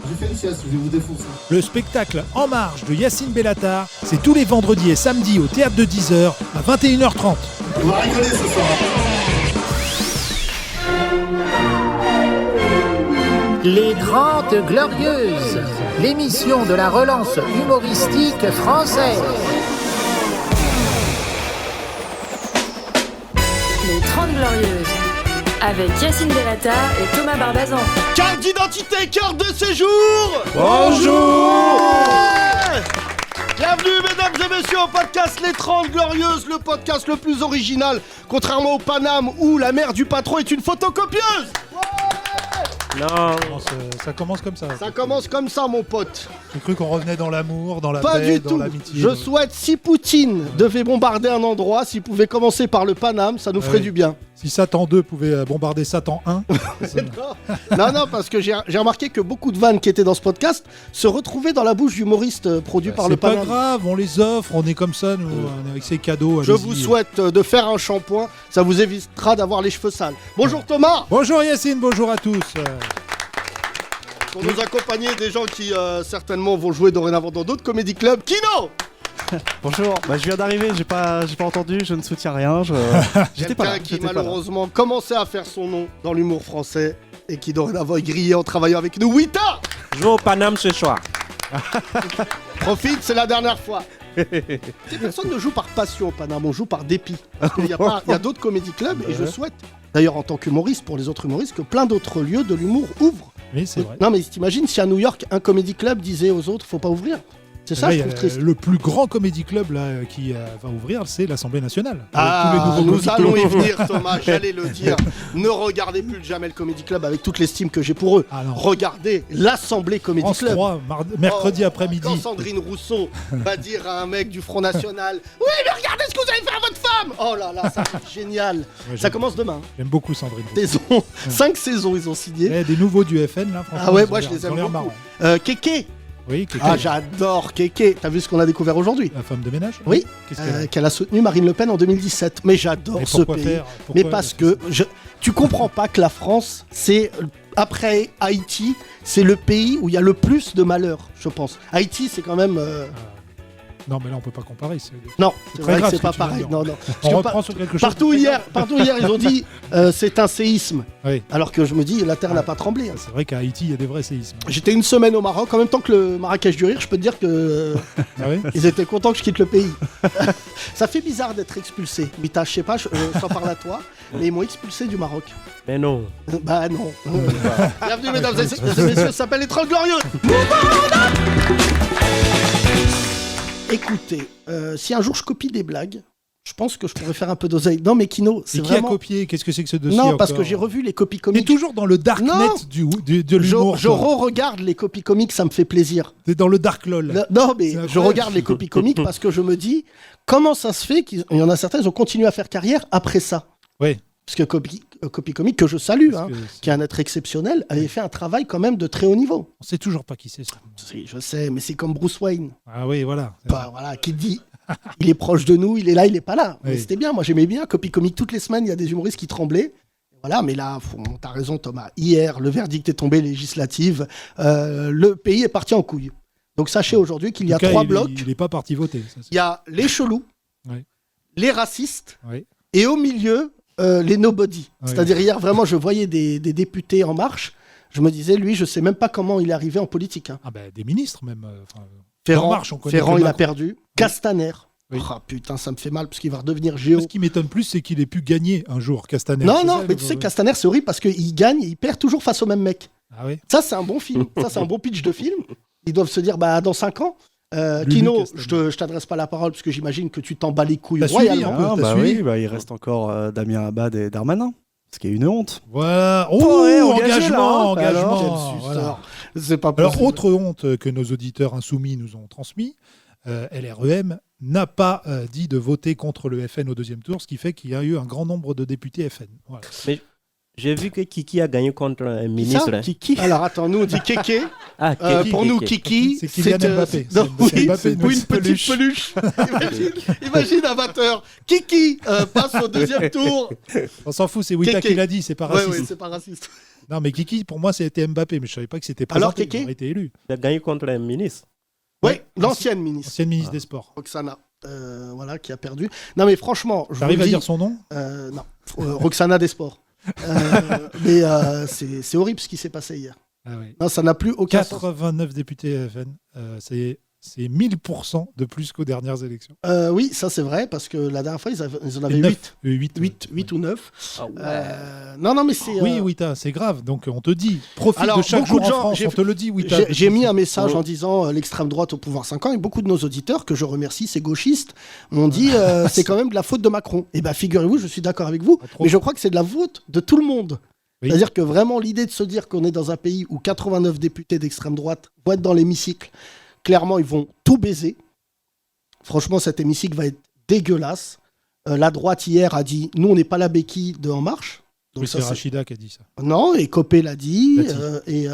J'ai fait une sieste, je vais vous défoncer. Le spectacle En Marche de Yacine Bellatar, c'est tous les vendredis et samedis au théâtre de 10h à 21h30. On va rigoler ce soir. Les 30 Glorieuses, l'émission de la relance humoristique française. Les 30 Glorieuses, avec Yacine Bellatar et Thomas Barbazan. Carte d'identité, carte de séjour. Bonjour. Bienvenue mesdames et messieurs au podcast Les 30 Glorieuses, le podcast le plus original, contrairement au Paname où la mère du patron est une photocopieuse. Non. Ça commence comme ça. Ça commence comme ça mon pote. J'ai cru qu'on revenait dans l'amour, dans la Pas paix, du dans tout. l'amitié. Je souhaite, si Poutine devait bombarder un endroit, s'il pouvait commencer par le Paname, ça nous ferait oui. du bien. Si Satan 2 pouvait bombarder Satan 1, Non, parce que j'ai remarqué que beaucoup de vannes qui étaient dans ce podcast se retrouvaient dans la bouche d'humoristes produits par le c'est pas Paname. grave, on les offre, on est comme ça, nous, on est avec ces cadeaux. Je allez-y. vous souhaite de faire un shampoing, ça vous évitera d'avoir les cheveux sales. Bonjour Thomas. Bonjour Yacine, bonjour à tous. Pour nous accompagner des gens qui certainement vont jouer dorénavant dans d'autres comédie clubs. Kino. Bonjour, je viens d'arriver, j'ai pas entendu, je ne soutiens rien. J'étais pas là. Quelqu'un qui j'étais pas là. malheureusement commençait à faire son nom dans l'humour français et qui dorénavant est grillé en travaillant avec nous. Wita. Je vais au Paname ce soir. Profite, c'est la dernière fois. Personne ne joue par passion au Paname, on joue par dépit. Parce qu'il y a d'autres comédie clubs et je souhaite, d'ailleurs en tant qu'humoriste, pour les autres humoristes, que plein d'autres lieux de l'humour ouvrent. Oui, c'est vrai. Non mais t'imagines si à New York, un comédie club disait aux autres, faut pas ouvrir. C'est ça, Là, je il y a trouve triste. le plus grand comédie club là, qui va ouvrir, c'est l'Assemblée nationale. Ah, Avec tous les nouveaux nous comiques. allons y venir Thomas, j'allais le dire. Ne regardez plus jamais le Comedy Club avec toute l'estime que j'ai pour eux. Ah non. Regardez l'Assemblée Comedy France Club. 3, mercredi Oh, après-midi. Quand Sandrine Rousseau va dire à un mec du Front National « Oui, mais regardez ce que vous avez fait à votre femme !» Oh là là, ça va être génial. Ouais, Ça commence demain. J'aime beaucoup Sandrine. Saison, 5 saisons ils ont signé. Eh, des nouveaux du FN là, franchement. Ah ouais, ils ont moi l'air- je les ils ont aime l'air beaucoup. marrants. Kéké. Oui, Kéké, Ah, j'adore Kéké. T'as vu ce qu'on a découvert aujourd'hui? la femme de ménage. Oui, Qu'est-ce qu'elle a qu'elle a soutenu Marine Le Pen en 2017. Mais j'adore Mais ce pourquoi pays. faire Mais Pourquoi parce que tu comprends pas que la France, c'est après Haïti, c'est le pays où il y a le plus de malheur, je pense. Haïti, c'est quand même Non, mais là on peut pas comparer. non, C'est c'est très vrai que grave c'est ce pas que tu viens de pareil. dire. Non, non. On Parce que reprend sur quelque chose. partout hier, ils ont dit c'est un séisme. Oui. Alors que je me dis la terre n'a pas tremblé. hein. C'est vrai qu'à Haïti il y a des vrais séismes. J'étais une semaine au Maroc, en même temps que le Marrakech du rire, je peux te dire que Ah oui. ils étaient contents que je quitte le pays. Ça fait bizarre d'être expulsé. Mita, je sais pas, sans parler à toi, mais ils m'ont expulsé du Maroc. Mais non. Bah non. Bienvenue mesdames et messieurs, ça s'appelle les 30 Glorieux. Écoutez, si un jour je copie des blagues, je pense que je pourrais faire un peu d'oseille. Non mais Kino, c'est Et qui vraiment... a copié? Qu'est-ce que c'est que ce dossier Non, parce encore que j'ai revu les copies On est comiques. toujours dans le darknet Non. de l'humour. Je re-regarde les copies comiques, ça me fait plaisir. T'es dans le dark lol. Non, mais C'est je incroyable. regarde les copies comiques parce que je me dis, comment ça se fait qu'il y en a certains, ils ont continué à faire carrière après ça. Oui. Parce que copie comique, que je salue, Parce hein, que c'est- qui est un être exceptionnel, avait fait un travail quand même de très haut niveau. On sait toujours pas qui c'est. Ça. Si, je sais, mais c'est comme Bruce Wayne. Ah oui, voilà. Bah, voilà, qui dit, il est proche de nous, il est là, il est pas là. Mais Oui. c'était bien, moi j'aimais bien, copie comique, toutes les semaines, il y a des humoristes qui tremblaient. Voilà, mais là, t'as raison Thomas, hier, le verdict est tombé, législative, le pays est parti en couille. Donc sachez aujourd'hui qu'il y a En tout cas, 3 il blocs. Il est pas parti voter. Ça, c'est- Il y a les chelous, Oui. les racistes, Oui. et au milieu, les nobody. Oui. C'est-à-dire hier, vraiment, je voyais des députés en marche. Je me disais, lui, je sais même pas comment il est arrivé en politique. hein. Ah ben des ministres même. Ferrand, En Marche, on connaît Ferrand que il a Macron. perdu. Castaner. Oui. Ah putain, ça me fait mal parce qu'il va redevenir géo. Ce qui m'étonne plus, c'est qu'il ait pu gagner un jour, Castaner. Non, C'est non, ça, mais tu sais, Castaner, c'est horrible parce qu'il gagne et il perd toujours face au même mec. Ah oui. Ça, c'est un bon film. Ça, c'est un bon pitch de film. Ils doivent se dire, bah, dans 5 ans. Lulu Kino, Castaner. je t'adresse pas la parole parce que j'imagine que tu t'en bats les couilles T'as suivi, royalement. hein. T'as suivi Il reste encore Damien Abad et Darmanin. Ce qui est une honte. Voilà. Oh, Oh, ouais, engagé, là, hein. engagement. Alors, quel Voilà. suceur. C'est pas possible. Alors, autre honte que nos auditeurs insoumis nous ont transmis, LREM n'a pas dit de voter contre le FN au deuxième tour, ce qui fait qu'il y a eu un grand nombre de députés FN. Voilà. J'ai vu que Kiki a gagné contre un ministre. hein. Kiki. Alors attends, nous on dit Kéké. Ah, Kiki, Pour nous, Kiki. Kiki, C'est Kylian Mbappé. non, C'est oui, Mbappé, ou nous, une c'est petite peluche. Imagine un batteur. Kiki passe au deuxième tour. On s'en fout, c'est Wita Kéké. qui l'a dit, c'est pas Ouais, raciste. ouais, c'est pas raciste. Non, mais Kiki, pour moi, c'était Mbappé, mais je savais pas que c'était Alors, présenté. Kiki Il aurait été élu. Il a gagné contre un ministre. Oui, Ouais, l'ancienne ministre, Ancienne ministre des Sports. Roxana, voilà, qui a perdu. Non, mais franchement, je T'arrives vous à le dis, dire son nom? non, Roxana des Sports. Mais c'est horrible ce qui s'est passé hier. Ah oui. Non, ça n'a plus aucun sens. 89 députés FN. C'est 1000% de plus qu'aux dernières élections. Oui, ça c'est vrai, parce que la dernière fois, ils en avaient 9. 8. 8 ou 9. Non, mais c'est... Oui, Wita, c'est grave. Donc on te dit, profite Alors, de chaque beaucoup jour de en gens- France. j'ai- On te le dit, Wita. J'ai mis un message en disant l'extrême droite au pouvoir 5 ans, et beaucoup de nos auditeurs, que je remercie, ces gauchistes, m'ont dit c'est quand même de la faute de Macron. Et bien figurez-vous, je suis d'accord avec vous, Pas trop. mais je crois que c'est de la faute de tout le monde. Oui. C'est-à-dire que vraiment l'idée de se dire qu'on est dans un pays où 89 députés d'extrême droite vont être dans l'hémicycle, clairement ils vont tout baiser. Franchement, cet hémicycle va être dégueulasse. La droite hier a dit nous on n'est pas la béquille de En Marche. Donc Oui, ça, c'est c'est- Rachida qui a dit ça. Non, et Copé l'a dit, L'a dit. et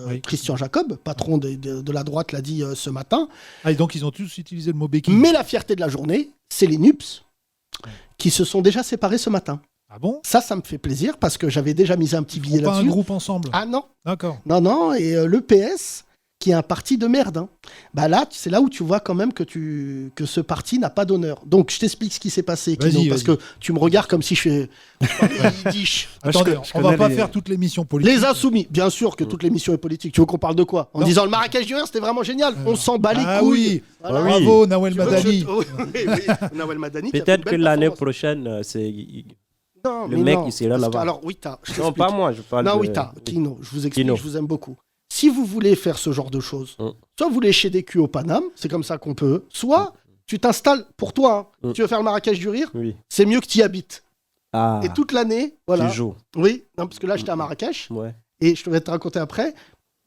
Oui. Christian Jacob, patron de la droite, l'a dit ce matin. Ah, et donc ils ont tous utilisé le mot béquille. Mais la fierté de la journée, c'est les NUPS qui se sont déjà séparés ce matin. Ah bon? Ça me fait plaisir parce que j'avais déjà mis un petit Ils billet font pas un là-dessus. groupe ensemble. Ah non, D'accord. non, et le PS, qui est un parti de merde. Hein. Bah là, c'est là où tu vois quand même que ce parti n'a pas d'honneur. Donc je t'explique ce qui s'est passé, Vas-y, Kino, parce vas-y. que tu me regardes comme si je fais yiddish. Attendez, je on va connais pas les- faire toute l'émission politique. Les insoumis, bien sûr que toute l'émission est politique. Tu veux qu'on parle de quoi? En Non. disant le Marrakech du Rire, c'était vraiment génial. On s'en bat les Ah couilles. oui, Voilà. bravo Nawel Tu veux que Madani. oui, Nawel Madani. qui a fait Peut-être une que belle l'année performance. prochaine, c'est. Non, le mais mec, non, il sera parce que- là-bas. Alors, Wita, je Non, t'explique. pas moi, je parle Non, de. Wita, Kino, je vous explique, Kino. je vous aime beaucoup. Si vous voulez faire ce genre de choses, soit vous léchez des culs au Paname, c'est comme ça qu'on peut, soit tu t'installes pour toi. Hein. Tu veux faire le Marrakech du Rire, Oui. c'est mieux que tu y habites. Ah, Et toute l'année, voilà. tu joues. Oui, non, parce que là, j'étais à Marrakech, Ouais. et je vais te raconter après,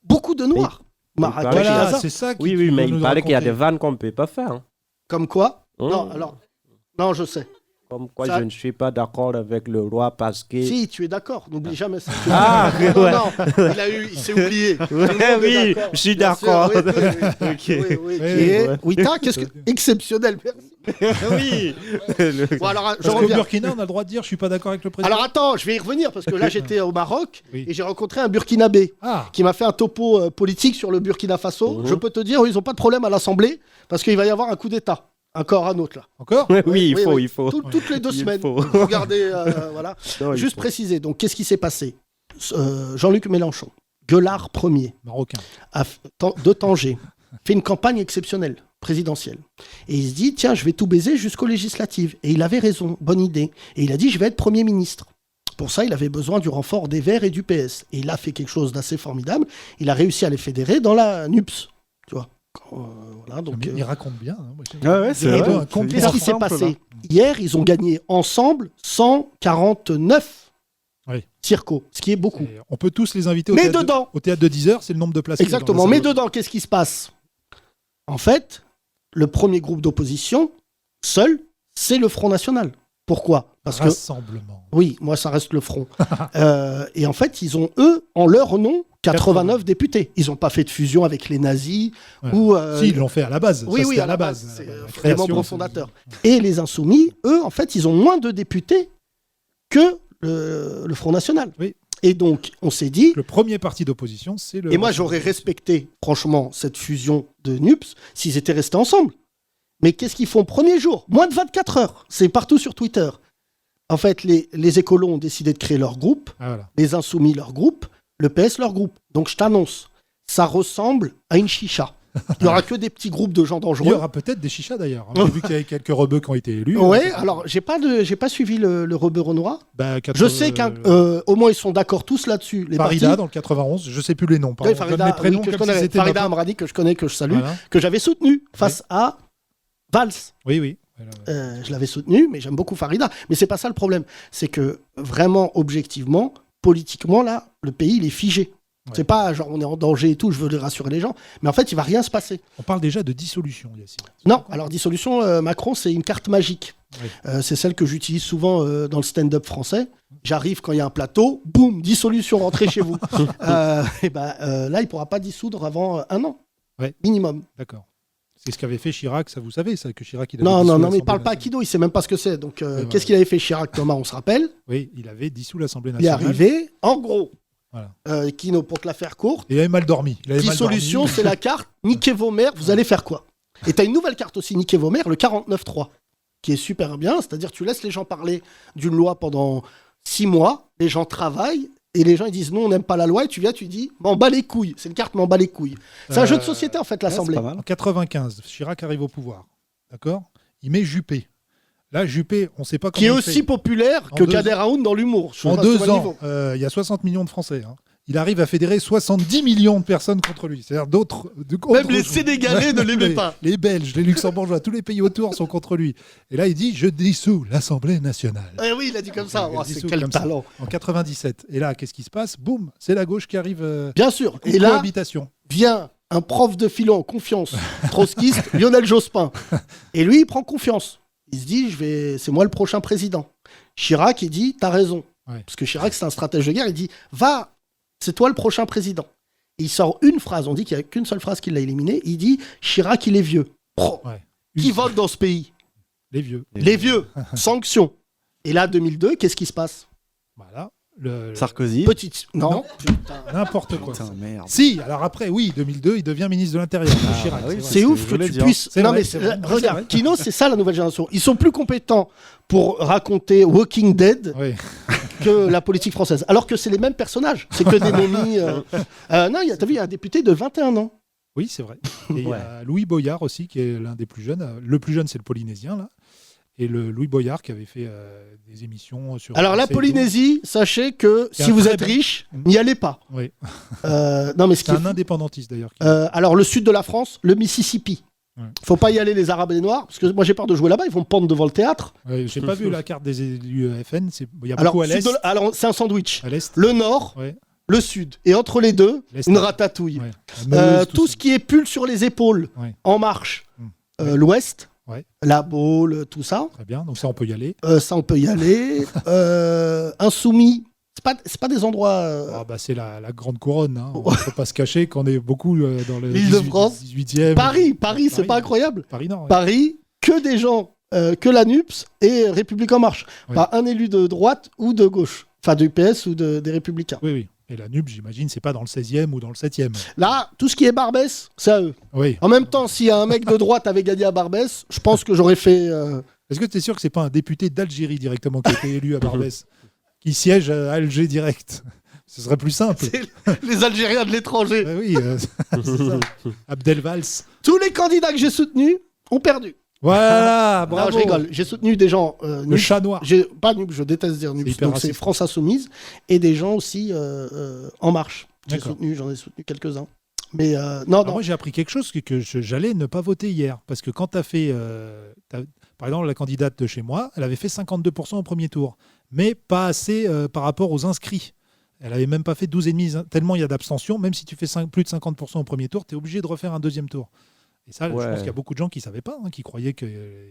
beaucoup de noirs. Marrakech, paraît- Voilà, Gaza. c'est ça qui Oui, tu oui, veux mais nous il paraît qu'il y a des raconter. vannes qu'on ne peut pas faire. hein. Comme quoi Oh. Non, alors... Non, je sais. Comme quoi, Ça- je ne suis pas d'accord avec le roi parce que. Si, tu es d'accord, n'oublie jamais ça. Ah, non, ouais. non, il s'est oublié. Tout le monde est oui, d'accord. je suis Bien sûr, d'accord. oui, oui, Ok. oui, oui, Oui, qui est- ouais. Wita, qu'est-ce que... Exceptionnel, merci. oui. Bon, alors, je Parce qu'au reviens. Burkina, on a le droit de dire je suis pas d'accord avec le président. Alors attends, je vais y revenir, parce que là, j'étais au Maroc, Oui. et j'ai rencontré un Burkinabé Ah, qui m'a fait un topo politique sur le Burkina Faso. Je peux te dire, ils n'ont pas de problème à l'Assemblée, parce qu'il va y avoir un coup d'État. Encore un autre, là. encore? Oui, il faut. Toutes les 2 Il semaines. faut. Regardez, voilà. Non, il Juste faut. préciser, donc, qu'est-ce qui s'est passé Jean-Luc Mélenchon, gueulard premier, Marocain. de Tanger, fait une campagne exceptionnelle, présidentielle. Et il se dit, tiens, je vais tout baiser jusqu'aux législatives. Et il avait raison, bonne idée. Et il a dit, je vais être Premier ministre. Pour ça, il avait besoin du renfort des Verts et du PS. Et il a fait quelque chose d'assez formidable. Il a réussi à les fédérer dans la NUPS. Tu vois. Voilà, donc, Il raconte bien. hein, moi, Ah ouais, c'est Il y a vrai. un compte qu'est-ce qui s'est simple, passé là. Hier, ils ont gagné ensemble 149 Oui. circos, ce qui est beaucoup. Et on peut tous les inviter au Mais théâtre, dedans, au théâtre de 10h, c'est le nombre de places. qu'il y a dans exactement, la mais salle. dedans, qu'est-ce qui se passe En fait, le premier groupe d'opposition, seul, c'est le Front National. Pourquoi Parce que, Rassemblement. oui, moi, ça reste le Front. Et en fait, ils ont, eux, en leur nom, 89 députés. Ils n'ont pas fait de fusion avec les nazis Ouais. ou... Si, ils l'ont fait à la base. Oui, Ça, oui, c'était à la base. La C'est création, vraiment fondateur. Et les Insoumis, eux, en fait, ils ont moins de députés que le Front National. Oui. Et donc, on s'est dit... Le premier parti d'opposition, c'est le. Et moi, j'aurais respecté, franchement, cette fusion de NUPS s'ils étaient restés ensemble. Mais qu'est-ce qu'ils font premier jour? Moins de 24 heures. C'est partout sur Twitter. En fait, les écolos ont décidé de créer leur groupe, Ah, voilà. les Insoumis leur groupe, le PS leur groupe. Donc, je t'annonce, ça ressemble à une chicha. Il n'y aura que des petits groupes de gens Il y dangereux. aura peut-être des chichas d'ailleurs. J'ai vu qu'il y avait quelques rebeux qui ont été élus. Ouais, alors, j'ai pas suivi le rebeu renoir. Bah, Je sais qu'au moins, ils sont d'accord tous là-dessus. Les Farida partis. dans le 91, je sais plus les noms. Pardon. Oui, Je donne Farida, les prénoms oui, que je comme si connais. c'était Farida notre- Amrani, que je connais, que je salue, Voilà. que j'avais soutenu face à Valls. Oui, oui. Voilà. Je l'avais soutenu, mais j'aime beaucoup Farida. Mais c'est pas ça le problème. C'est que vraiment, objectivement, politiquement, là, le pays, il est figé. Ouais. C'est pas genre on est en danger et tout, je veux rassurer les gens. Mais en fait, il va rien se passer. On parle déjà de dissolution, Yacine. Non, alors dissolution, Macron, c'est une carte magique. Oui. C'est celle que j'utilise souvent dans le stand-up français. J'arrive quand il y a un plateau, boum, dissolution, rentrez chez vous. Et ben, là, il pourra pas dissoudre avant 1 an. Ouais. Minimum. D'accord. C'est ce qu'avait fait Chirac, ça vous savez, ça, que Chirac il avait Non, dissous non, non, mais il l'Assemblée parle pas à nationale. Kido, il sait même pas ce que c'est. Donc, voilà. qu'est-ce qu'il avait fait Chirac, Thomas, on se rappelle? Oui, il avait dissous l'Assemblée Il est nationale. arrivé, en gros, Voilà. Kino, pour te la faire courte. Il avait mal dormi. Il avait Petite mal solution, dormi. c'est la carte niquez vos mères, vous allez faire quoi? Et t'as une nouvelle carte aussi, niquez vos mères, le 49.3, qui est super bien, c'est-à-dire tu laisses les gens parler d'une loi pendant 6 mois, les gens travaillent, et les gens ils disent non, on n'aime pas la loi, et tu viens, tu dis m'en bats les couilles. C'est une carte m'en bats les couilles. C'est un jeu de société en fait, l'Assemblée. c'est pas mal. En 95, Chirac arrive au pouvoir. D'accord. Il met Juppé. Là, Juppé, on ne sait pas comment Qui est il aussi fait. populaire En que 2 Kader Aoun dans l'humour. Je En sais pas si tu 2 vois le ans, niveau. il y a 60 millions de Français. Hein. Il arrive à fédérer 70 millions de personnes contre lui. C'est-à-dire d'autres. Même les Sénégalais ne l'aimaient pas. Les Belges, les Luxembourgeois, tous les pays autour sont contre lui. Et là, il dit je dissous l'Assemblée nationale. Eh oui, il a dit comme ça. Oh, Il c'est dissout quel comme ça. talent. En 97. Et là, qu'est-ce qui se passe? Boum, c'est la gauche qui arrive. Bien sûr. En Et là, cohabitation. vient un prof de philo en confiance, trotskiste, Lionel Jospin. Et lui, il prend confiance. Il se dit, c'est moi le prochain président. Chirac, il dit, t'as raison. Ouais. Parce que Chirac, c'est un stratège de guerre. Il dit, va, c'est toi le prochain président. Et il sort une phrase. On dit qu'il n'y a qu'une seule phrase qui l'a éliminé. Il dit, Chirac, il est vieux. Oh, Ouais. qui vote dans ce pays? Les vieux. Les vieux. Sanction. Et là, 2002, qu'est-ce qui se passe? Voilà. Sarkozy. Petite. Non. Non. Putain. N'importe quoi. Putain, merde. Si, alors après, oui, 2002, il devient ministre de l'Intérieur. Chirac, oui, c'est vrai. C'est ce ouf que je que voulais tu dire. puisses. C'est Non, vrai, mais c'est vrai. C'est regarde, vrai. Kino, c'est ça la nouvelle génération. Ils sont plus compétents pour raconter Walking Dead Oui. que la politique française. Alors que c'est les mêmes personnages. C'est que des momies. Non, t'as vu, il y a un député de 21 ans. Oui, c'est vrai. Et il y a Louis Boyard aussi, qui est l'un des plus jeunes. Le plus jeune, c'est le Polynésien, là. Et le Louis Boyard qui avait fait des émissions sur. Alors la RMC et tout. Polynésie, sachez que C'est si un vous très êtes bon- riche, n'y allez pas. Oui. Non, mais ce qui C'est est un indépendantiste d'ailleurs. alors le sud de la France, le Mississippi. Ouais. Faut pas y aller les Arabes et les Noirs, parce que moi j'ai peur de jouer là-bas, ils vont me pendre devant le théâtre. Ouais, j'ai pas vu la carte des élus FN. Il y a Alors, beaucoup à l'est. alors c'est un sandwich. À l'est. Le nord, Ouais. le sud. Et entre les deux, L'est. une ratatouille. Ouais. La Meuse, Tout ça. ce qui est pull sur les épaules, Ouais. En Marche, Mm. l'ouest, Ouais. la Baule, tout ça. Très bien. Donc ça, on peut y aller. Ça, on peut y aller. Insoumis, c'est pas des endroits. Ah bah, c'est la grande couronne. Hein. On ne peut pas se cacher qu'on est beaucoup dans le L'Île-de-France. 18e. Paris, c'est pas incroyable. Paris Nord. Ouais. Paris, que des gens, que la NUPS et République En Marche. Ouais. Pas un élu de droite ou de gauche. Enfin, du PS ou des Républicains. Oui, oui. Et la NUP, j'imagine, c'est pas dans le 16e ou dans le 7e. Là, tout ce qui est Barbès, c'est à eux. Oui. En même temps, si un mec de droite avait gagné à Barbès, je pense que j'aurais fait. Est-ce que tu es sûr que c'est pas un député d'Algérie directement qui a été élu à Barbès, qui siège à Alger direct? Ce serait plus simple. les Algériens de l'étranger. Oui, c'est ça. Abdel Valls. Tous les candidats que j'ai soutenus ont perdu. Voilà, Non, bravo. je rigole. J'ai soutenu des gens. Le NUPS. chat noir. Pas NUPS, je déteste dire NUPS. hyper Donc c'est raciste. France Insoumise. Et des gens aussi En Marche. D'accord. J'en ai soutenu quelques-uns. Mais non, Alors non. moi, j'ai appris quelque chose que j'allais ne pas voter hier. Parce que quand tu as fait. Par exemple, la candidate de chez moi, elle avait fait 52% au premier tour. Mais pas assez par rapport aux inscrits. Elle avait même pas fait 12,5%. Tellement il y a d'abstention. Même si tu fais plus de 50% au premier tour, tu es obligé de refaire un deuxième tour. Et ça, je Ouais. pense qu'il y a beaucoup de gens qui ne savaient pas, hein, qui croyaient qu'il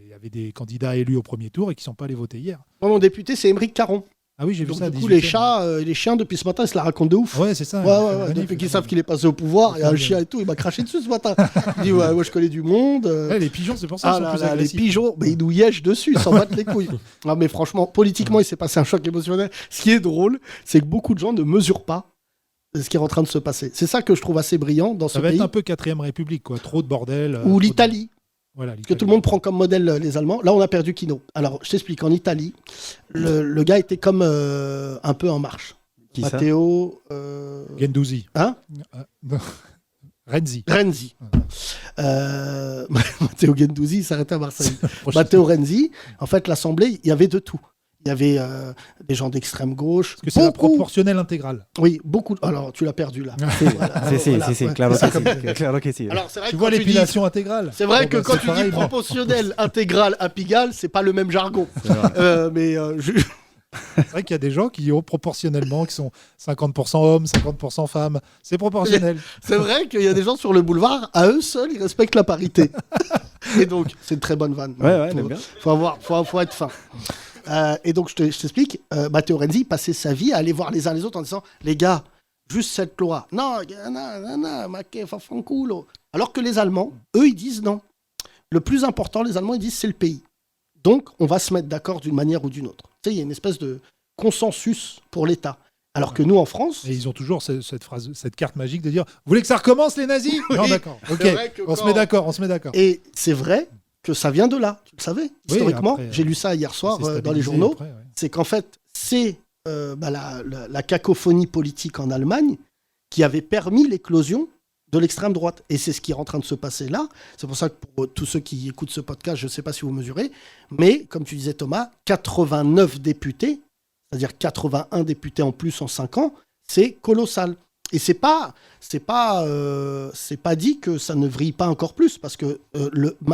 y avait des candidats élus au premier tour et qui ne sont pas allés voter hier. Moi, mon député, c'est Émeric Caron. Ah oui, j'ai vu Donc, ça. du coup, 18e. les chats et les chiens, depuis ce matin, ils se la racontent de ouf. Ouais, c'est ça. Ouais. Manif, Depuis qu'ils savent qu'il est passé au pouvoir, il y a un chien et tout, il m'a craché dessus ce matin. Il dit, ouais, moi je connais du monde. Ouais, les pigeons, c'est pour ça Ah qu'ils sont là plus là, les agressifs. pigeons, mais ils nous yèchent dessus, ils s'en battent les couilles. Non, mais franchement, politiquement, il s'est passé un choc émotionnel. Ce qui est drôle, c'est que beaucoup de gens ne mesurent pas ce qui est en train de se passer. C'est ça que je trouve assez brillant dans ce Ça va pays. être un peu 4ème République, quoi. Trop de bordel. Ou l'Italie. Voilà, Que tout le monde prend comme modèle les Allemands. Là, on a perdu Kino. Alors, je t'explique. En Italie, le gars était comme un peu en marche. Qui ça Matteo. Gendouzi. Hein Non. Renzi. Renzi. Matteo Gendouzi, il s'arrêtait à Marseille. Prochaine- Matteo Renzi, en fait, l'Assemblée, il y avait de tout. Il y avait des gens d'extrême gauche. Parce que c'est la Beaucoup. proportionnelle intégrale. Oui, beaucoup. Alors, tu l'as perdu là. C'est claro C'est que comme- sí, claro que sí. Alors, c'est vrai Tu que vois quand tu dis- l'épilation intégrale. C'est vrai Bon, que bah, quand c'est tu pareil, dis bon. proportionnel, intégral, apigal, c'est pas le même jargon. Mais C'est vrai qu'il y a des gens qui ont proportionnellement, qui sont 50% hommes, 50% femmes. C'est proportionnel. c'est vrai qu'il y a des gens sur le boulevard, à eux seuls, ils respectent la parité. Et donc, c'est une très bonne vanne. Ouais, j'aime bien. Faut être fin. Et donc, je t'explique. Matteo Renzi passait sa vie à aller voir les uns les autres en disant, les gars, juste cette loi. Non, ma che fa fanculo. Alors que les Allemands, eux, ils disent non. Le plus important, les Allemands, ils disent c'est le pays. Donc, on va se mettre d'accord d'une manière ou d'une autre. Tu sais, il y a une espèce de consensus pour l'État. Alors que nous, en France... Et ils ont toujours cette phrase, cette carte magique de dire « Vous voulez que ça recommence, les nazis ?» Non, d'accord. Ok, vrai que on se quand- met d'accord. Et c'est vrai que ça vient de là, tu le savais, historiquement. après, J'ai lu ça hier soir c'est dans les stabilisé journaux. après, ouais. C'est qu'en fait, c'est la cacophonie politique en Allemagne qui avait permis l'éclosion de l'extrême droite. Et c'est ce qui est en train de se passer là. C'est pour ça que pour tous ceux qui écoutent ce podcast, je ne sais pas si vous mesurez, mais comme tu disais Thomas, 89 députés, c'est-à-dire 81 députés en plus en 5 ans, c'est colossal. Et c'est pas dit que ça ne vrille pas encore plus, parce que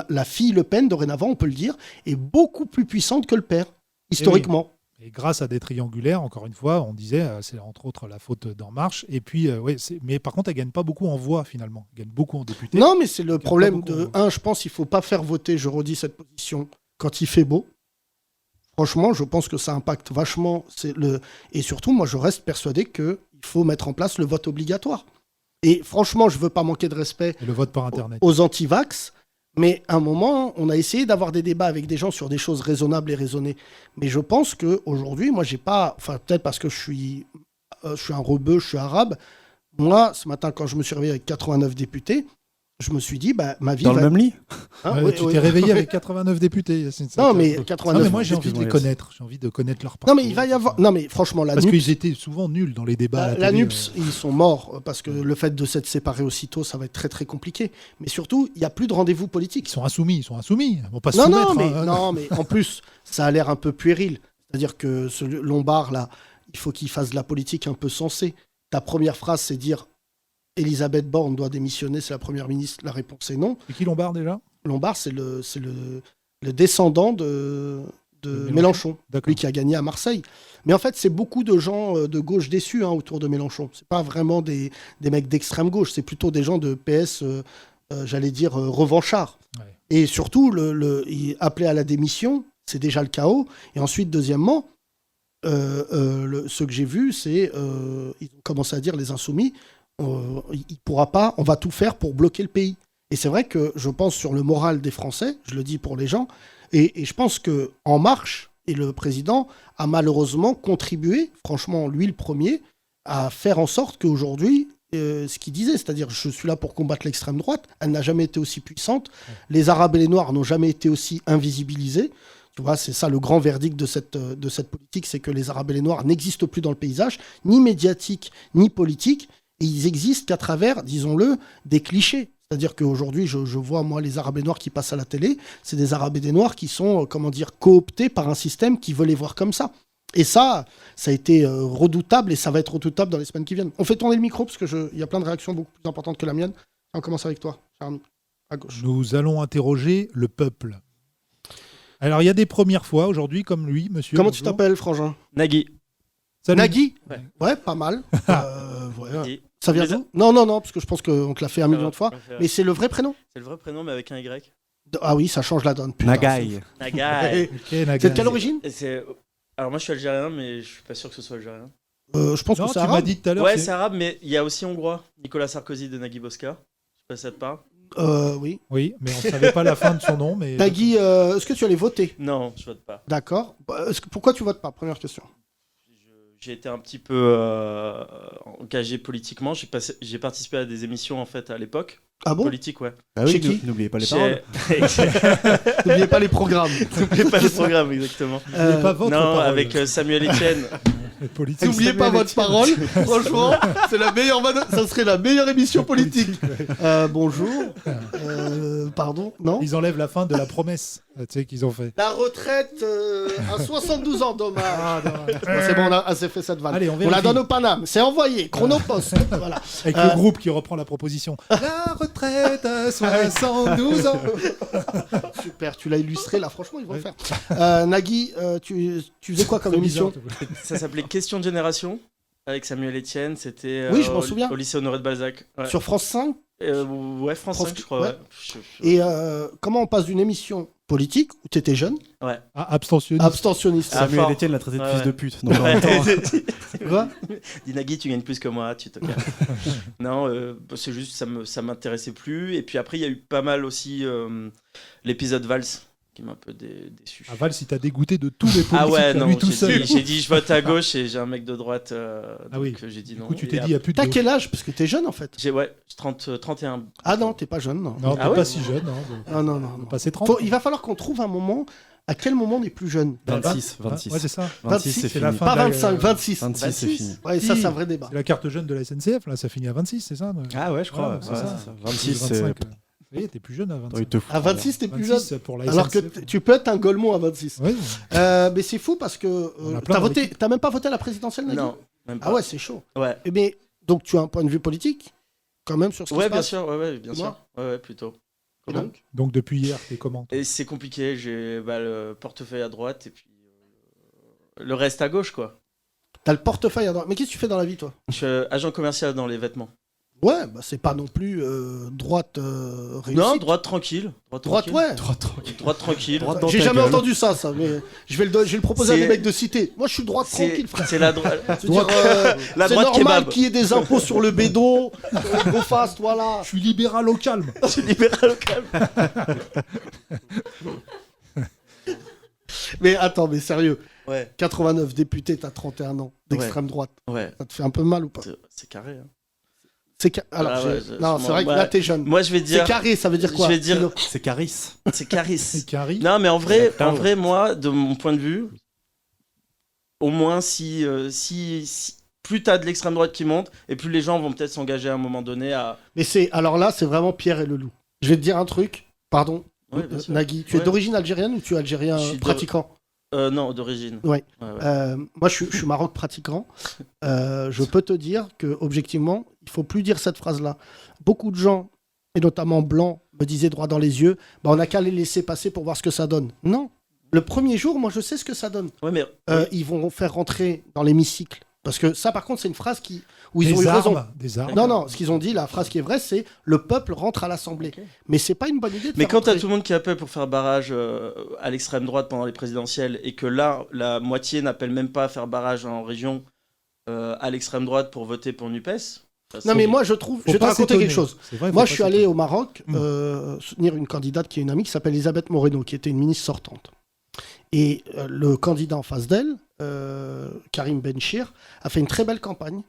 la fille Le Pen, dorénavant, on peut le dire, est beaucoup plus puissante que le père, historiquement. Et grâce à des triangulaires, encore une fois, on disait, c'est entre autres la faute d'En Marche. Et puis, mais par contre, elle gagne pas beaucoup en voix finalement. Elle gagne beaucoup en députés. Non, mais c'est le problème beaucoup, de... je pense qu'il faut pas faire voter, je redis cette position, quand il fait beau. Franchement, je pense que ça impacte vachement. Et surtout, moi, je reste persuadé qu'il faut mettre en place le vote obligatoire. Et franchement, je veux pas manquer de respect Et le vote par Internet. aux anti-vax, mais à un moment, on a essayé d'avoir des débats avec des gens sur des choses raisonnables et raisonnées. Mais je pense qu'aujourd'hui, moi, j'ai pas... Enfin, peut-être parce que je suis un rebeu, je suis arabe. Moi, ce matin, quand je me suis réveillé avec 89 députés, je me suis dit, ma vie Dans va... le même lit Hein, Ouais, oui, tu oui. t'es réveillé avec 89 députés, Yacine. Non, mais Non, 89... mais moi, j'ai envie de les Excuse-moi, connaître. J'ai envie de connaître leur Non, parcours. mais il va y avoir... Non, mais franchement, la Parce NUPS... qu'ils étaient souvent nuls dans les débats. à La télé, NUPS, ils sont morts parce que le fait de s'être séparés aussitôt, ça va être très très compliqué. Mais surtout, il n'y a plus de rendez-vous politique. Ils sont insoumis. Ils vont pas se Non, soumettre. hein. non, mais en plus, ça a l'air un peu puéril. C'est-à-dire que ce Lombard, là, il faut qu'il fasse de la politique un peu sensée. Ta première phrase, c'est dire Elisabeth Borne doit démissionner, c'est la première ministre. La réponse est non. C'est qui Lombard déjà Lombard, c'est le descendant de Mélenchon, D'accord. lui qui a gagné à Marseille. Mais en fait, c'est beaucoup de gens de gauche déçus autour de Mélenchon. C'est pas vraiment des mecs d'extrême gauche, c'est plutôt des gens de PS, j'allais dire, revanchards. Ouais. Et surtout, il appelait à la démission, c'est déjà le chaos. Et ensuite, deuxièmement, ce que j'ai vu, c'est ils ont commencé à dire, les insoumis, il pourra pas, on va tout faire pour bloquer le pays. Et c'est vrai que je pense sur le moral des Français, je le dis pour les gens, et je pense que En Marche et le président a malheureusement contribué, franchement lui le premier, à faire en sorte qu'aujourd'hui, ce qu'il disait, c'est-à-dire je suis là pour combattre l'extrême droite, elle n'a jamais été aussi puissante, les Arabes et les Noirs n'ont jamais été aussi invisibilisés. Tu vois, c'est ça le grand verdict de cette politique, c'est que les Arabes et les Noirs n'existent plus dans le paysage, ni médiatique, ni politique, et ils existent qu'à travers, disons-le, des clichés. C'est-à-dire qu'aujourd'hui, je vois, moi, les Arabes et Noirs qui passent à la télé, c'est des Arabes et des Noirs qui sont, cooptés par un système qui veut les voir comme ça. Et ça a été redoutable, et ça va être redoutable dans les semaines qui viennent. On fait tourner le micro, parce qu'il y a plein de réactions beaucoup plus importantes que la mienne. On commence avec toi, Charles, à gauche. Nous allons interroger le peuple. Alors, il y a des premières fois aujourd'hui, comme lui, monsieur. Comment tu bonjour. t'appelles, Frangin? Nagui. Salut. Nagui? Ouais. Ouais, pas mal. Ouais. Et- Ça vient d'où? Non, parce que je pense qu'on te l'a fait un million de fois. Ouais. Mais c'est le vrai prénom? C'est le vrai prénom, mais avec un Y. Ah oui, ça change la donne. Putain, Nagai. Nagai. Ok, Naga. C'est de quelle origine? Alors moi je suis algérien, mais je suis pas sûr que ce soit algérien. Je pense Non, que tu c'est m'as arabe. dit tout à l'heure. Ouais, c'est- c'est arabe, mais il y a aussi hongrois. Nicolas Sarkozy de Nagui Bosca. Je sais pas si ça te parle. Oui. Oui, mais on ne savait pas la fin de son nom. Mais... Nagui, est-ce que tu allais voter? Non, je vote pas. D'accord. Pourquoi tu votes pas? Première question. J'ai été un petit peu engagé politiquement. J'ai participé à des émissions en fait à l'époque. Ah bon? Politique, ouais. Ah oui, Chez qui? n'oubliez pas les paroles. N'oubliez pas les programmes. N'oubliez pas le programme, exactement. N'oubliez pas votre Non, parole. avec Samuel Etienne. Politique. N'oubliez pas votre parole. Franchement, c'est la meilleure. Ça serait la meilleure émission politique. Bonjour. Pardon. Non. Ils enlèvent la fin de la promesse tu sais, qu'ils ont fait. La retraite à 72 ans, dommage. Ah, non. Bon, c'est bon, on a assez fait cette vanne. Allez, on On la vérifie. donne au Paname. C'est envoyé. Chronopost. Voilà. Avec le groupe qui reprend la proposition. La retraite à 72 ans. Super, tu l'as illustré là, franchement, ils vont le faire. Nagui, tu faisais quoi comme C'est émission? bizarre, Ça s'appelait Question de génération avec Samuel Etienne. C'était Oui, je m'en souviens. au lycée Honoré de Balzac. Ouais, Sur France 5? ouais France 5, je crois. ouais. Ouais. Et comment on passe d'une émission politique où tu étais jeune, Ouais. Ah, abstentionniste. abstentionniste? Ah, Samuel fort. Etienne l'a traité de Ouais, fils ouais. de pute. Donc en même temps, Quoi? Dis Nagui, tu gagnes plus que moi, tu te calmes. Non, c'est juste ça m'intéressait plus. Et puis après, il y a eu pas mal aussi l'épisode Vals qui m'a un peu déçu. À Valls, il t'a dégoûté de tous les politiques. Ah ouais, t'as non, lui tout seul. j'ai dit je vote à gauche et j'ai un mec de droite. Ah oui. Donc j'ai dit Du non. coup, tu Et t'es dit, il après- n'y a plus de T'as gauche. quel âge? Parce que t'es jeune en fait. J'ai 31. Ah non, t'es pas jeune, non. Non, Ah t'es ouais pas si jeune. Non. Passer 30. Il va falloir qu'on trouve un moment. À quel moment on est plus jeune? 26. Ouais, c'est ça. 26, 26, c'est la fini. fin. Pas de la- 25, 26. 26, c'est fini. Ouais, ça, Si. c'est un vrai débat. C'est la carte jeune de la SNCF, là, ça finit à 26, c'est ça Ah ouais, je crois. Ouais, ouais, c'est ouais, ça. c'est ça. 26, c'est. 25. Oui, t'es plus jeune à 25. Il te fout À en l'air. 26, t'es plus jeune. 26 pour la Alors que SNCF. tu peux être un Golemont à 26. Oui, Mais c'est fou parce que On a plein dans l'équipe. t'as même pas voté à la présidentielle, Nagui? Non, même pas. Ah ouais, c'est chaud. Ouais. Mais donc tu as un point de vue politique quand même sur ce qui Ouais, se bien passe. sûr, ouais, bien Dis-moi. sûr. Ouais, plutôt. Et Comment donc donc depuis hier, t'es comment toi Et c'est compliqué, j'ai le portefeuille à droite et puis le reste à gauche, quoi. T'as le portefeuille à droite. Mais qu'est-ce que tu fais dans la vie, toi? Je suis agent commercial dans les vêtements. Ouais, bah c'est pas non plus droite réussie. Non, droite tranquille. Droite, ouais. Droite tranquille. Droite tranquille. Droite dans J'ai ta jamais gueule. entendu ça, mais je vais le proposer à C'est- des mecs de cité. Moi, je suis droite C'est tranquille, frère. c'est la droite. Je veux dire, La c'est droite normal kebab. qu'il y ait des impôts sur le bédo, qu'on fasse, voilà. Je suis libéral au calme. Je suis libéral au calme. Mais attends, mais sérieux, Ouais, 89 députés, t'as 31 ans, d'extrême droite. ouais. Ça te fait un peu mal ou pas? C'est carré. Hein. Alors, Ah ouais, non, c'est vrai que là, t'es jeune. Moi, je vais C'est dire. carré, ça veut dire quoi? Je vais dire. C'est Caris. C'est Caris. C'est Carrie. Non, mais en vrai, moi, de mon point de vue, au moins si plus t'as de l'extrême droite qui monte, et plus les gens vont peut-être s'engager à un moment donné à. Mais alors là, c'est vraiment Pierre et le loup. Je vais te dire un truc, pardon, Ouais, bien sûr. Nagui. Tu es Ouais. d'origine algérienne ou tu es algérien Je suis pratiquant? Non, d'origine. Ouais. Ouais. Moi, je suis Maroc pratiquant. Je peux te dire que objectivement, il faut plus dire cette phrase-là. Beaucoup de gens, et notamment blancs, me disaient droit dans les yeux, bah, on n'a qu'à les laisser passer pour voir ce que ça donne. Non. Le premier jour, moi, je sais ce que ça donne. Ouais, mais Ils vont faire rentrer dans l'hémicycle. Parce que ça, par contre, c'est une phrase où ils ont Des eu raison. armes. Des armes. Non, ce qu'ils ont dit, la phrase qui est vraie, c'est le peuple rentre à l'Assemblée. Mais c'est pas une bonne idée de Mais faire quand t'as rentrer. tout le monde qui appelle pour faire barrage à l'extrême droite pendant les présidentielles et que là, la moitié n'appelle même pas à faire barrage en région à l'extrême droite pour voter pour NUPES. Non, mais moi, je trouve. Faut Je vais te pas raconter s'étonner. quelque chose. C'est vrai, faut Moi, pas je suis allé s'étonner. au Maroc soutenir une candidate qui est une amie qui s'appelle Elisabeth Moreno, qui était une ministre sortante. Et le candidat en face d'elle, Karim Benchir, a fait une très belle campagne.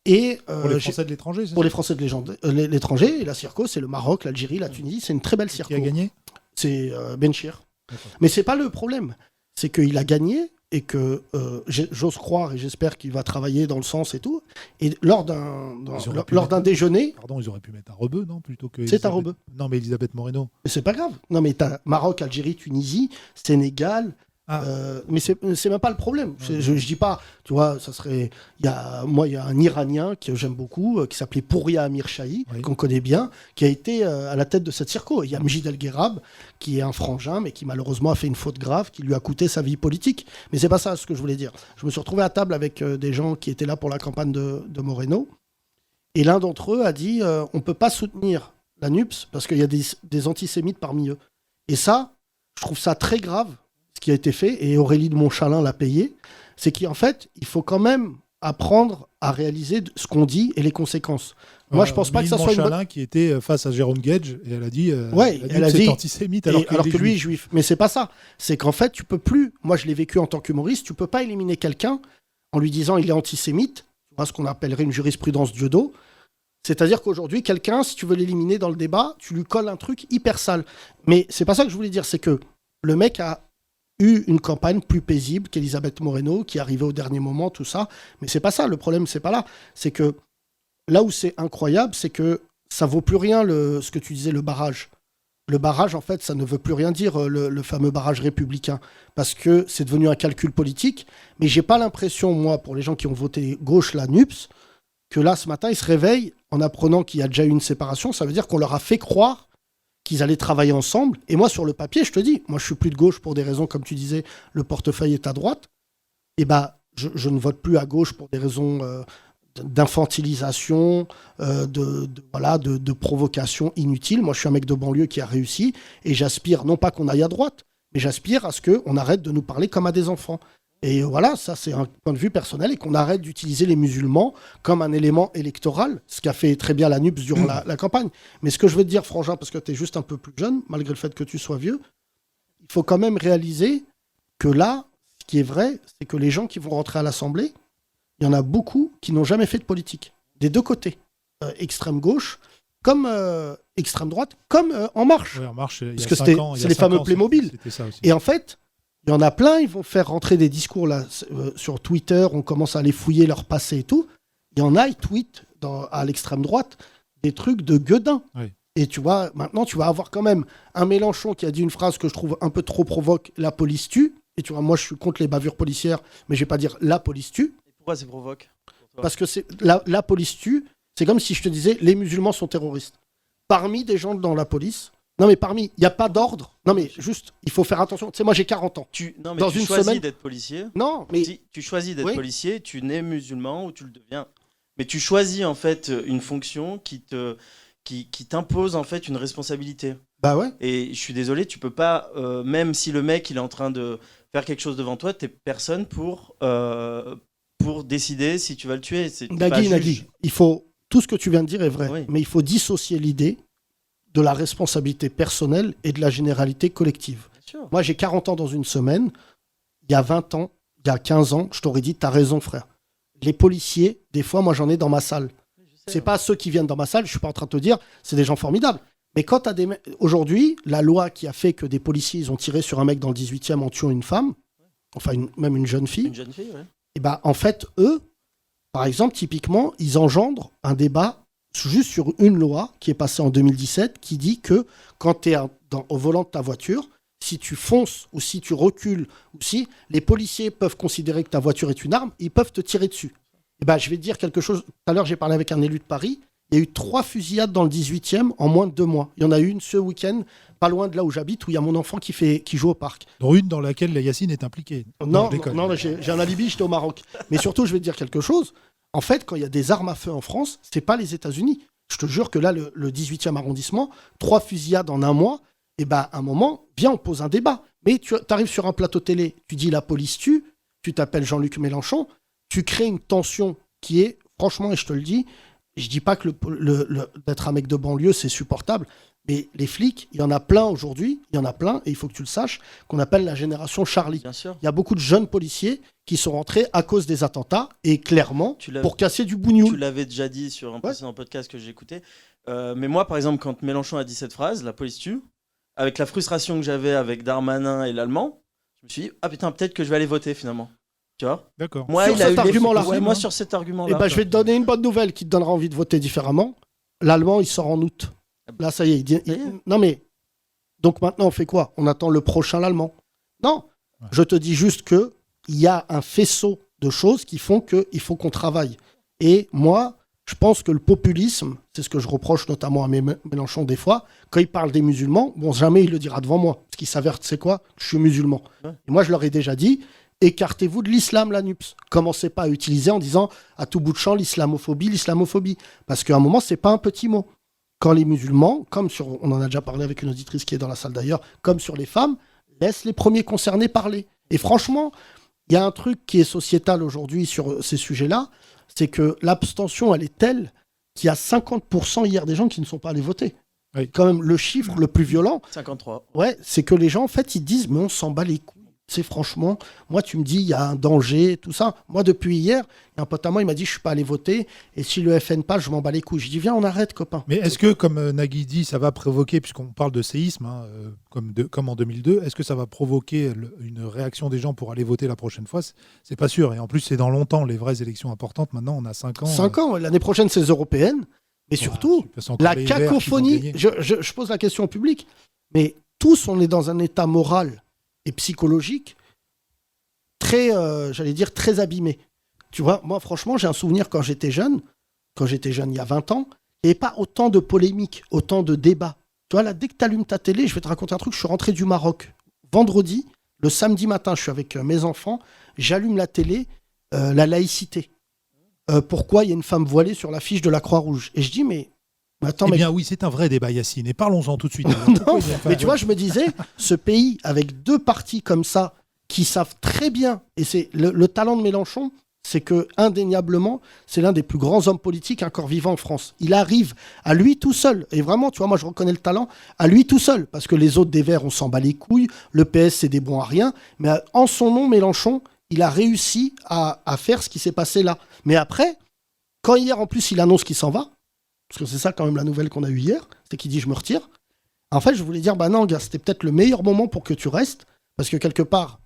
Et Pour les Français de l'étranger, c'est pour ça les Français de l'étranger, et la Circo, c'est le Maroc, l'Algérie, la Tunisie, c'est une très belle Circo. Qui a gagné C'est Benchir. D'accord. Mais c'est pas le problème. C'est qu'il a gagné et que j'ose croire et j'espère qu'il va travailler dans le sens et tout. Et lors d'un déjeuner, Pardon, ils auraient pu mettre un rebeu, non plutôt que. C'est Elisabeth- un rebeu. Non, mais Elisabeth Moreno. mais c'est pas grave. Non, mais t'as Maroc, Algérie, Tunisie, Sénégal. Ah. Mais c'est même pas le problème. Je dis pas, tu vois, ça serait. Il y a un Iranien que j'aime beaucoup, qui s'appelait Pouria Amir Shahi, Oui. qu'on connaît bien, qui a été à la tête de cette circo. Il y a Mjid El Guerab, qui est un frangin, mais qui malheureusement a fait une faute grave, qui lui a coûté sa vie politique. Mais c'est pas ça ce que je voulais dire. Je me suis retrouvé à table avec des gens qui étaient là pour la campagne de Moreno, et l'un d'entre eux a dit on peut pas soutenir la NUPS parce qu'il y a des antisémites parmi eux. Et ça, je trouve ça très grave, ce qui a été fait, et Aurélie de Montchalin l'a payé, c'est qu'en fait, il faut quand même apprendre à réaliser ce qu'on dit et les conséquences. Moi, je pense pas que ça soit une bonne... Monchalin qui était face à Jérôme Gage et elle a dit. Ouais, elle a c'est dit- antisémite Et alors, alors qu'il que lui est juif. juif. Mais c'est pas ça. C'est qu'en fait, tu peux plus. Moi, je l'ai vécu en tant qu'humoriste. Tu peux pas éliminer quelqu'un en lui disant il est antisémite. Tu vois ce qu'on appellerait une jurisprudence Dieudo. C'est-à-dire qu'aujourd'hui, quelqu'un, si tu veux l'éliminer dans le débat, tu lui colles un truc hyper sale. Mais c'est pas ça que je voulais dire. C'est que le mec a eu une campagne plus paisible qu'Elisabeth Moreno, qui arrivait au dernier moment, tout ça. Mais c'est pas ça. Le problème, c'est pas là. C'est que là où c'est incroyable, c'est que ça vaut plus rien ce que tu disais, le barrage. Le barrage, en fait, ça ne veut plus rien dire, le fameux barrage républicain, parce que c'est devenu un calcul politique. Mais j'ai pas l'impression, moi, pour les gens qui ont voté gauche, la NUPS, que là, ce matin, ils se réveillent en apprenant qu'il y a déjà eu une séparation. Ça veut dire qu'on leur a fait croire qu'ils allaient travailler ensemble. Et moi, sur le papier, je te dis, moi, je suis plus de gauche pour des raisons, comme tu disais, le portefeuille est à droite. Et ben, je ne vote plus à gauche pour des raisons d'infantilisation, de provocation inutile. Moi, je suis un mec de banlieue qui a réussi et j'aspire, non pas qu'on aille à droite, mais j'aspire à ce qu'on arrête de nous parler comme à des enfants. Et voilà, ça, c'est un point de vue personnel et qu'on arrête d'utiliser les musulmans comme un élément électoral, ce qu'a fait très bien la NUPS durant la campagne. Mais ce que je veux te dire, Frangin, parce que tu es juste un peu plus jeune, malgré le fait que tu sois vieux, il il faut quand même réaliser que là, ce qui est vrai, c'est que les gens qui vont rentrer à l'Assemblée, il y en a beaucoup qui n'ont jamais fait de politique. Des deux côtés. Extrême gauche, comme extrême droite, comme En Marche. Ouais, En Marche, il y a Parce que 5 ans, il y a c'est les 5 fameux ans, Playmobil. C'était ça aussi. Et en fait, il y en a plein, ils vont faire rentrer des discours là, sur Twitter, on commence à aller fouiller leur passé et tout. Il y en a, ils tweetent à l'extrême droite des trucs de gueudin. Oui. Et tu vois, maintenant, tu vas avoir quand même un Mélenchon qui a dit une phrase que je trouve un peu trop provoque, la police tue. Et tu vois, moi, je suis contre les bavures policières, mais je vais pas dire la police tue. Et pourquoi c'est provoque pour toi Parce que la police tue, c'est comme si je te disais, les musulmans sont terroristes. Parmi des gens dans la police, non mais il n'y a pas d'ordre. Non mais juste, il faut faire attention. Tu sais, moi j'ai 40 ans. Non, mais Dans tu une choisis semaine- d'être policier. Non, mais Si tu choisis d'être Oui. policier, tu nais musulman ou tu le deviens. Mais tu choisis en fait une fonction qui t'impose en fait une responsabilité. bah ouais. Et je suis désolé, tu peux pas, même si le mec il est en train de faire quelque chose devant toi, t'es personne pour décider si tu vas le tuer. T'es pas juge. Nagui, il faut tout ce que tu viens de dire est vrai, Oui. mais il faut dissocier l'idée de la responsabilité personnelle et de la généralité collective. Bien sûr. Moi j'ai 40 ans dans une semaine. Il y a 20 ans, il y a 15 ans, je t'aurais dit t'as raison frère. Les policiers, des fois moi j'en ai dans ma salle. C'est pas ceux qui viennent dans ma salle, je suis pas en train de te dire, c'est des gens formidables. Mais quand t'as aujourd'hui, la loi qui a fait que des policiers ils ont tiré sur un mec dans le 18e en tuant une femme, enfin même une jeune fille, Une jeune fille, ouais. et bah en fait eux, par exemple typiquement, ils engendrent un débat juste sur une loi qui est passée en 2017 qui dit que quand tu es au volant de ta voiture, si tu fonces ou si tu recules ou si les policiers peuvent considérer que ta voiture est une arme, ils peuvent te tirer dessus. Et ben, je vais te dire quelque chose. Tout à l'heure, j'ai parlé avec un élu de Paris. Il y a eu 3 fusillades dans le 18e en moins de 2 mois. Il y en a eu une ce week-end, pas loin de là où j'habite, où il y a mon enfant qui joue au parc. Dont une dans laquelle Yacine est impliqué. Non, je déconne. non, j'ai un alibi, j'étais au Maroc. Mais surtout, je vais te dire quelque chose. En fait, quand il y a des armes à feu en France, c'est pas les États-Unis. Je te jure que là, le 18e arrondissement, 3 fusillades en un mois, et ben, à un moment, viens, on pose un débat. Mais tu arrives sur un plateau télé, tu dis la police tue, tu t'appelles Jean-Luc Mélenchon, tu crées une tension qui est, franchement, et je te le dis, je dis pas que d'être un mec de banlieue, c'est supportable, mais les flics, il y en a plein aujourd'hui, il y en a plein, et il faut que tu le saches, qu'on appelle la génération Charlie. Bien sûr. Il y a beaucoup de jeunes policiers qui sont rentrés à cause des attentats, et clairement, Tu l'as- pour casser du Tu bougnoul. l'avais déjà dit sur un précédent podcast que j'ai écouté. Mais moi, par exemple, quand Mélenchon a dit cette phrase, la police tue, avec la frustration que j'avais avec Darmanin et l'Allemand, je me suis dit, ah putain, peut-être que je vais aller voter finalement. Tu vois D'accord. Moi, Sur il a cet eu les- argument-là. Ouais, moi, sur cet argument-là. Et ben, je vais te donner une bonne nouvelle qui te donnera envie de voter différemment. L'Allemand, il sort en août. Là, ça y est. Ça y est. Non, mais. Donc maintenant, on fait quoi? On attend le prochain l'Allemand? Non. Ouais. Je te dis juste qu'il y a un faisceau de choses qui font qu'il faut qu'on travaille. Et moi, je pense que le populisme, c'est ce que je reproche notamment à Mélenchon des fois, quand il parle des musulmans, bon, jamais il le dira devant moi. Parce qu'il s'avère, tu sais quoi? Je suis musulman. Ouais. Et moi, je leur ai déjà dit, écartez-vous de l'islam, la NUPS. Commencez pas à utiliser en disant à tout bout de champ l'islamophobie. Parce qu'à un moment, c'est pas un petit mot. Quand les musulmans, on en a déjà parlé avec une auditrice qui est dans la salle d'ailleurs, comme sur les femmes, laissent les premiers concernés parler. Et franchement, il y a un truc qui est sociétal aujourd'hui sur ces sujets-là, c'est que l'abstention, elle est telle qu'il y a 50% hier des gens qui ne sont pas allés voter. Oui. Quand même, le chiffre le plus violent, 53. ouais, c'est que les gens, en fait, ils disent, mais on s'en bat les couilles. C'est franchement, moi, tu me dis, il y a un danger, tout ça. Moi, depuis hier, il y a un pote à moi, il m'a dit, je suis pas allé voter, et si le FN passe, je m'en bats les couilles. Je dis, viens, on arrête, copain. Mais est-ce que, comme Nagui dit, ça va provoquer, puisqu'on parle de séisme, hein, comme en 2002, est-ce que ça va provoquer une réaction des gens pour aller voter la prochaine fois? C'est pas sûr. Et en plus, c'est dans longtemps, les vraies élections importantes. Maintenant, on a 5 ans. 5 ans, l'année prochaine, c'est les européennes. Mais surtout, la cacophonie, je pose la question au public, mais tous, on est dans un état moral et psychologique très, j'allais dire, très abîmé. Tu vois, moi, franchement, j'ai un souvenir quand j'étais jeune il y a 20 ans, il n'y avait pas autant de polémiques, autant de débats. Tu vois, là, dès que tu allumes ta télé, je vais te raconter un truc, je suis rentré du Maroc. Vendredi, le samedi matin, je suis avec mes enfants, j'allume la télé, la laïcité. Pourquoi il y a une femme voilée sur l'affiche de la Croix-Rouge? Et je dis, mais attends, Eh mais... bien oui, c'est un vrai débat, Yacine, et parlons-en tout de suite. Non, mais tu vois, je me disais, ce pays avec 2 partis comme ça, qui savent très bien, et c'est le talent de Mélenchon, c'est que indéniablement, c'est l'un des plus grands hommes politiques encore vivants en France. Il arrive à lui tout seul, et vraiment, tu vois, moi je reconnais le talent, à lui tout seul, parce que les autres des Verts, on s'en bat les couilles, le PS, c'est des bons à rien, mais en son nom, Mélenchon, il a réussi à faire ce qui s'est passé là. Mais après, quand hier, en plus, il annonce qu'il s'en va, parce que c'est ça quand même la nouvelle qu'on a eue hier, c'est qu'il dit « je me retire », en fait, je voulais dire « bah non, gars, c'était peut-être le meilleur moment pour que tu restes, parce que quelque part,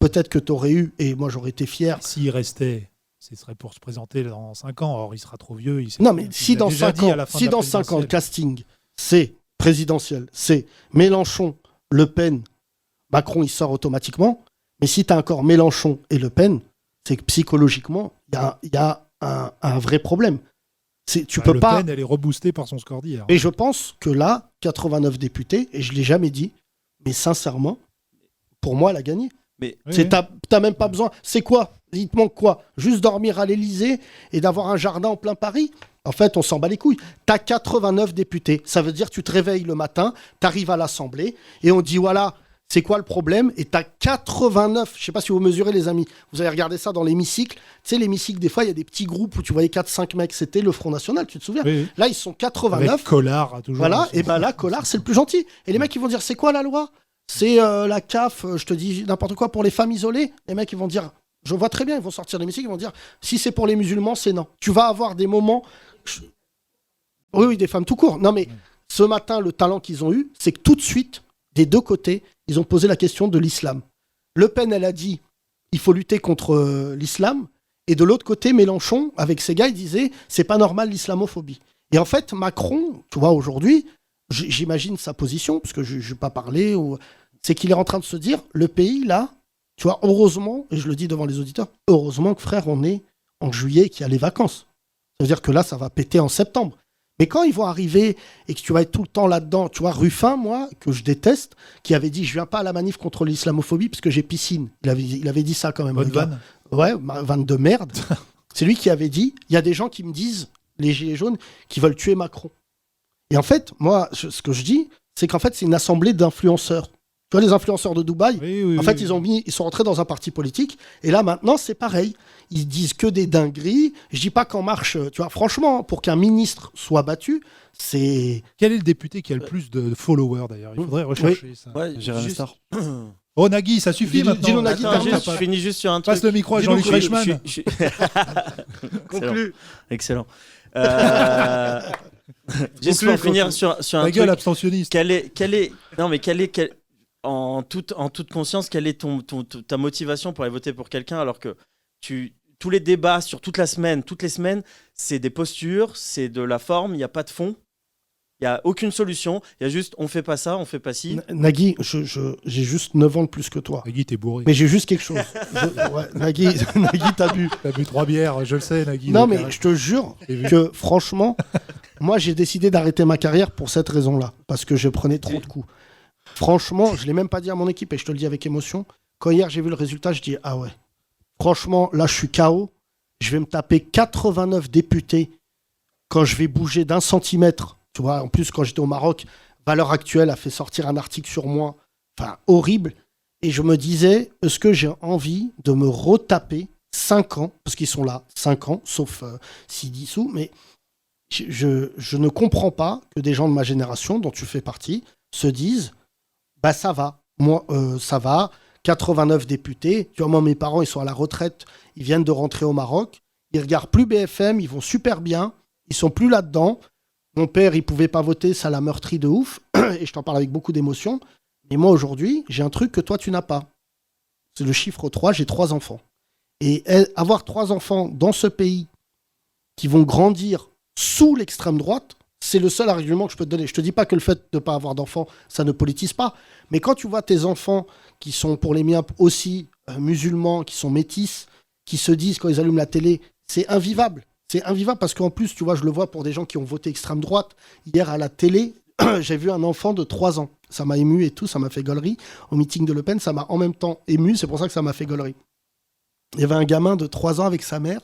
peut-être que tu aurais eu, et moi j'aurais été fier. » S'il restait, ce serait pour se présenter dans 5 ans. Or, il sera trop vieux. Non, mais si dans 5 ans, le casting, c'est présidentiel, c'est Mélenchon, Le Pen, Macron, il sort automatiquement. Mais si tu as encore Mélenchon et Le Pen, c'est que psychologiquement, il y a un vrai problème. Tu peux Le pas... Pen, elle est reboostée par son score d'hier. Et je pense que là, 89 députés, et je ne l'ai jamais dit, mais sincèrement, pour moi, elle a gagné. Mais t'as même pas besoin. C'est quoi? Il te manque quoi? Juste dormir à l'Élysée et d'avoir un jardin en plein Paris? En fait, on s'en bat les couilles. T'as 89 députés. Ça veut dire que tu te réveilles le matin, t'arrives à l'Assemblée et on dit voilà, c'est quoi le problème? Et t'as 89. Je sais pas si vous mesurez, les amis. Vous avez regardé ça dans l'hémicycle. Tu sais, l'hémicycle, des fois, il y a des petits groupes où tu voyais 4-5 mecs. C'était le Front National, tu te souviens? Oui. Là, ils sont 89. Avec Collard, toujours. Voilà, et ben là, Collard, c'est le plus gentil. Et les mecs, ils vont dire c'est quoi la loi? C'est la CAF, je te dis n'importe quoi, pour les femmes isolées. Les mecs, ils vont dire, je vois très bien, ils vont sortir de l'hémicycle, ils vont dire, si c'est pour les musulmans, c'est non. Tu vas avoir des moments... Oui, des femmes tout court. Non, mais ce matin, le talent qu'ils ont eu, c'est que tout de suite, des deux côtés, ils ont posé la question de l'islam. Le Pen, elle a dit, il faut lutter contre l'islam. Et de l'autre côté, Mélenchon, avec ses gars, il disait, c'est pas normal l'islamophobie. Et en fait, Macron, tu vois, aujourd'hui... J'imagine sa position, parce que je ne vais pas parler, c'est qu'il est en train de se dire, le pays, là, tu vois, heureusement, et je le dis devant les auditeurs, heureusement que frère, on est en juillet, qu'il y a les vacances. Ça veut dire que là, ça va péter en septembre. Mais quand ils vont arriver et que tu vas être tout le temps là-dedans, tu vois, Ruffin, moi, que je déteste, qui avait dit, je viens pas à la manif contre l'islamophobie parce que j'ai piscine. Il avait dit ça quand même. Bonne vanne. Ouais, vanne de merde. C'est lui qui avait dit, il y a des gens qui me disent, les gilets jaunes, qui veulent tuer Macron. Et en fait, moi, ce que je dis, c'est qu'en fait, c'est une assemblée d'influenceurs. Tu vois, les influenceurs de Dubaï, en fait, ils sont rentrés dans un parti politique. Et là, maintenant, c'est pareil. Ils disent que des dingueries. Je dis pas qu'en marche, tu vois, franchement, pour qu'un ministre soit battu, c'est... Quel est le député qui a le plus de followers, d'ailleurs? Il faudrait rechercher ça. Ouais, Jérémy Star. Oh, Nagui, ça suffit maintenant. Dis-nous, Nagui, Attends, je finis juste sur un truc. Passe le micro à Jean-Luc Reichmann. Conclu. Excellent. Juste pour finir sur un Ta gueule, truc. abstentionniste. En toute conscience, quelle est ta motivation pour aller voter pour quelqu'un alors que tous les débats sur toutes les semaines, c'est des postures, c'est de la forme, il n'y a pas de fond. Il n'y a aucune solution, il y a juste on fait pas ça, on fait pas ci. Nagui, j'ai juste 9 ans de plus que toi. Nagui, t'es bourré. Mais j'ai juste quelque chose. Nagui, t'as bu. T'as bu 3 bières, je le sais, Nagui. Non, mais je te jure que franchement, moi j'ai décidé d'arrêter ma carrière pour cette raison-là. Parce que je prenais trop de coups. Franchement, je ne l'ai même pas dit à mon équipe et je te le dis avec émotion. Quand hier j'ai vu le résultat, je dis ah ouais. Franchement, là je suis KO. Je vais me taper 89 députés quand je vais bouger d'un centimètre. Tu vois, en plus, quand j'étais au Maroc, Valeurs Actuelles a fait sortir un article sur moi, enfin, horrible. Et je me disais, est-ce que j'ai envie de me retaper 5 ans, parce qu'ils sont là, 5 ans, sauf s'ils dissous, mais je ne comprends pas que des gens de ma génération, dont tu fais partie, se disent, bah ça va, moi, ça va, 89 députés, tu vois, moi, mes parents, ils sont à la retraite, ils viennent de rentrer au Maroc, ils regardent plus BFM, ils vont super bien, ils sont plus là-dedans. Mon père, il pouvait pas voter, ça l'a meurtri de ouf. Et je t'en parle avec beaucoup d'émotion. Mais moi, aujourd'hui, j'ai un truc que toi, tu n'as pas. C'est le chiffre 3, j'ai 3 enfants. Et avoir 3 enfants dans ce pays qui vont grandir sous l'extrême droite, c'est le seul argument que je peux te donner. Je te dis pas que le fait de ne pas avoir d'enfants, ça ne politise pas. Mais quand tu vois tes enfants qui sont, pour les miens, aussi musulmans, qui sont métis, qui se disent quand ils allument la télé, c'est invivable. C'est invivable parce qu'en plus, tu vois, je le vois pour des gens qui ont voté extrême droite. Hier, à la télé, j'ai vu un enfant de 3 ans. Ça m'a ému et tout, ça m'a fait gaulerie. Au meeting de Le Pen, ça m'a en même temps ému, c'est pour ça que ça m'a fait gaulerie. Il y avait un gamin de 3 ans avec sa mère.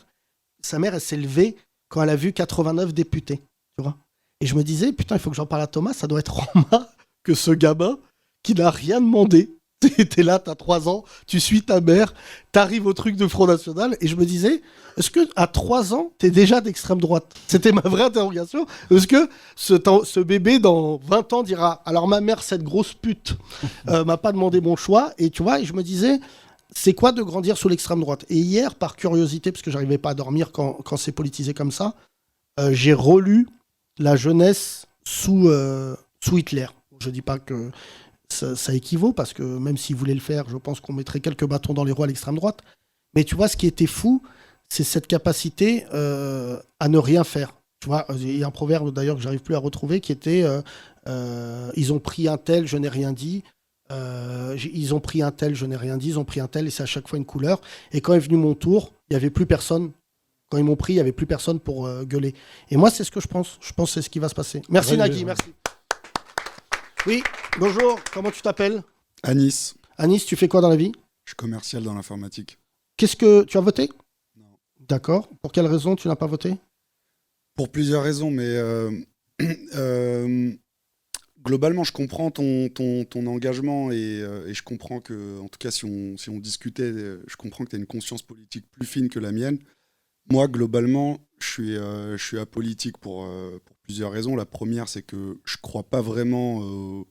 Sa mère, elle s'est levée quand elle a vu 89 députés, tu vois. Et je me disais, putain, il faut que j'en parle à Thomas, ça doit être Romain que ce gamin qui n'a rien demandé. T'es là, t'as 3 ans, tu suis ta mère, t'arrives au truc de Front National, et je me disais, est-ce que à 3 ans, t'es déjà d'extrême droite? C'était ma vraie interrogation. Est-ce que ce bébé, dans 20 ans, dira, alors ma mère, cette grosse pute, m'a pas demandé mon choix, et tu vois, et je me disais, c'est quoi de grandir sous l'extrême droite? Et hier, par curiosité, parce que j'arrivais pas à dormir quand c'est politisé comme ça, j'ai relu la jeunesse sous Hitler. Je dis pas que ça équivaut, parce que même s'ils voulaient le faire, je pense qu'on mettrait quelques bâtons dans les roues à l'extrême droite. Mais tu vois, ce qui était fou, c'est cette capacité à ne rien faire. Tu vois, il y a un proverbe d'ailleurs que j'arrive plus à retrouver qui était ils ont pris un tel, je n'ai rien dit. Ils ont pris un tel, je n'ai rien dit. Ils ont pris un tel, et c'est à chaque fois une couleur. Et quand est venu mon tour, il n'y avait plus personne. Quand ils m'ont pris, il n'y avait plus personne pour gueuler. Et moi, c'est ce que je pense. Je pense que c'est ce qui va se passer. Merci Nagui, merci. Oui, bonjour, comment tu t'appelles? Anis, Anis, tu fais quoi dans la vie? je suis commercial dans l'informatique. Qu'est-ce que tu as voté? Non. D'accord. Pour quelle raison tu n'as pas voté? Pour plusieurs raisons, mais globalement, je comprends ton engagement et je comprends que, en tout cas, si on discutait, je comprends que tu as une conscience politique plus fine que la mienne. Moi, globalement, je suis apolitique pour plusieurs raisons. La première, c'est que je ne crois pas vraiment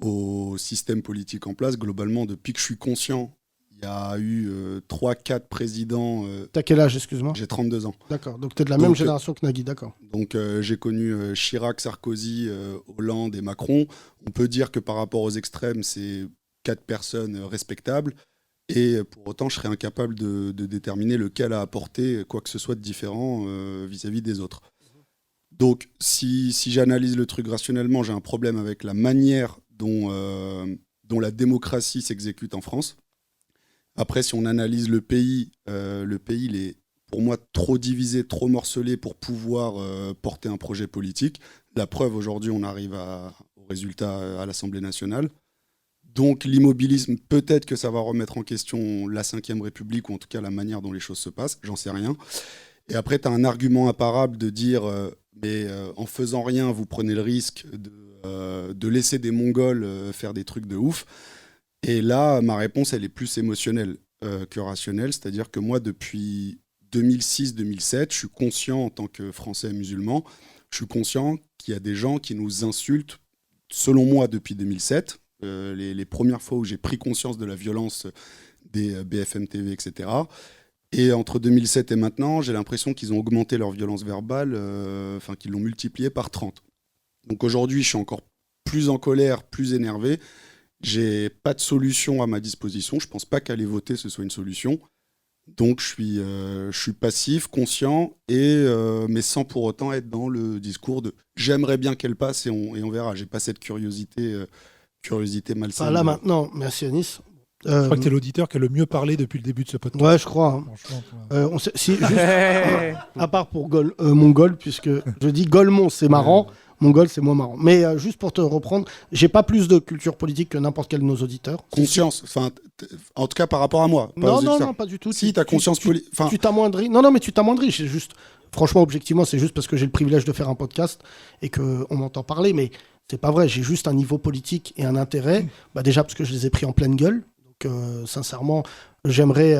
au système politique en place. Globalement, depuis que je suis conscient, il y a eu 3-4 présidents. T'as quel âge, excuse-moi? J'ai 32 ans. D'accord, donc t'es de la même génération que Nagui, d'accord. Donc j'ai connu Chirac, Sarkozy, Hollande et Macron. On peut dire que par rapport aux extrêmes, c'est 4 personnes respectables. Et pour autant, je serais incapable de déterminer lequel a apporté quoi que ce soit de différent vis-à-vis des autres. Donc, si j'analyse le truc rationnellement, j'ai un problème avec la manière dont la démocratie s'exécute en France. Après, si on analyse le pays, il est pour moi trop divisé, trop morcelé pour pouvoir porter un projet politique. La preuve, aujourd'hui, on arrive au résultat à l'Assemblée nationale. Donc l'immobilisme, peut-être que ça va remettre en question la Ve République, ou en tout cas la manière dont les choses se passent, j'en sais rien. Et après, tu as un argument imparable de dire mais en faisant rien, vous prenez le risque de laisser des Mongols faire des trucs de ouf. Et là, ma réponse, elle est plus émotionnelle que rationnelle, c'est-à-dire que moi, depuis 2006-2007, je suis conscient en tant que Français musulman, je suis conscient qu'il y a des gens qui nous insultent, selon moi, depuis 2007, les premières fois où j'ai pris conscience de la violence des BFM TV, etc. Et entre 2007 et maintenant, j'ai l'impression qu'ils ont augmenté leur violence verbale, qu'ils l'ont multipliée par 30. Donc aujourd'hui, je suis encore plus en colère, plus énervé. J'ai pas de solution à ma disposition. Je pense pas qu'aller voter, ce soit une solution. Donc je suis passif, conscient, mais sans pour autant être dans le discours de « j'aimerais bien qu'elle passe et on verra ». J'ai pas cette curiosité malsaine. Là maintenant, merci Anis. Je crois que tu es l'auditeur qui a le mieux parlé depuis le début de ce podcast. Ouais, je crois. Hein. Juste, à part pour Mongol, puisque je dis Golemont, c'est marrant. Mongol, c'est moins marrant. Mais juste pour te reprendre, j'ai pas plus de culture politique que n'importe quel de nos auditeurs. Conscience, en tout cas par rapport à moi. Non, pas du tout. Si, ta conscience politique. Tu t'amoindris. Non, mais tu t'amoindris. C'est juste, franchement, objectivement, c'est juste parce que j'ai le privilège de faire un podcast et qu'on m'entend parler. Mais c'est pas vrai. J'ai juste un niveau politique et un intérêt. Déjà parce que je les ai pris en pleine gueule. Donc, sincèrement, j'aimerais,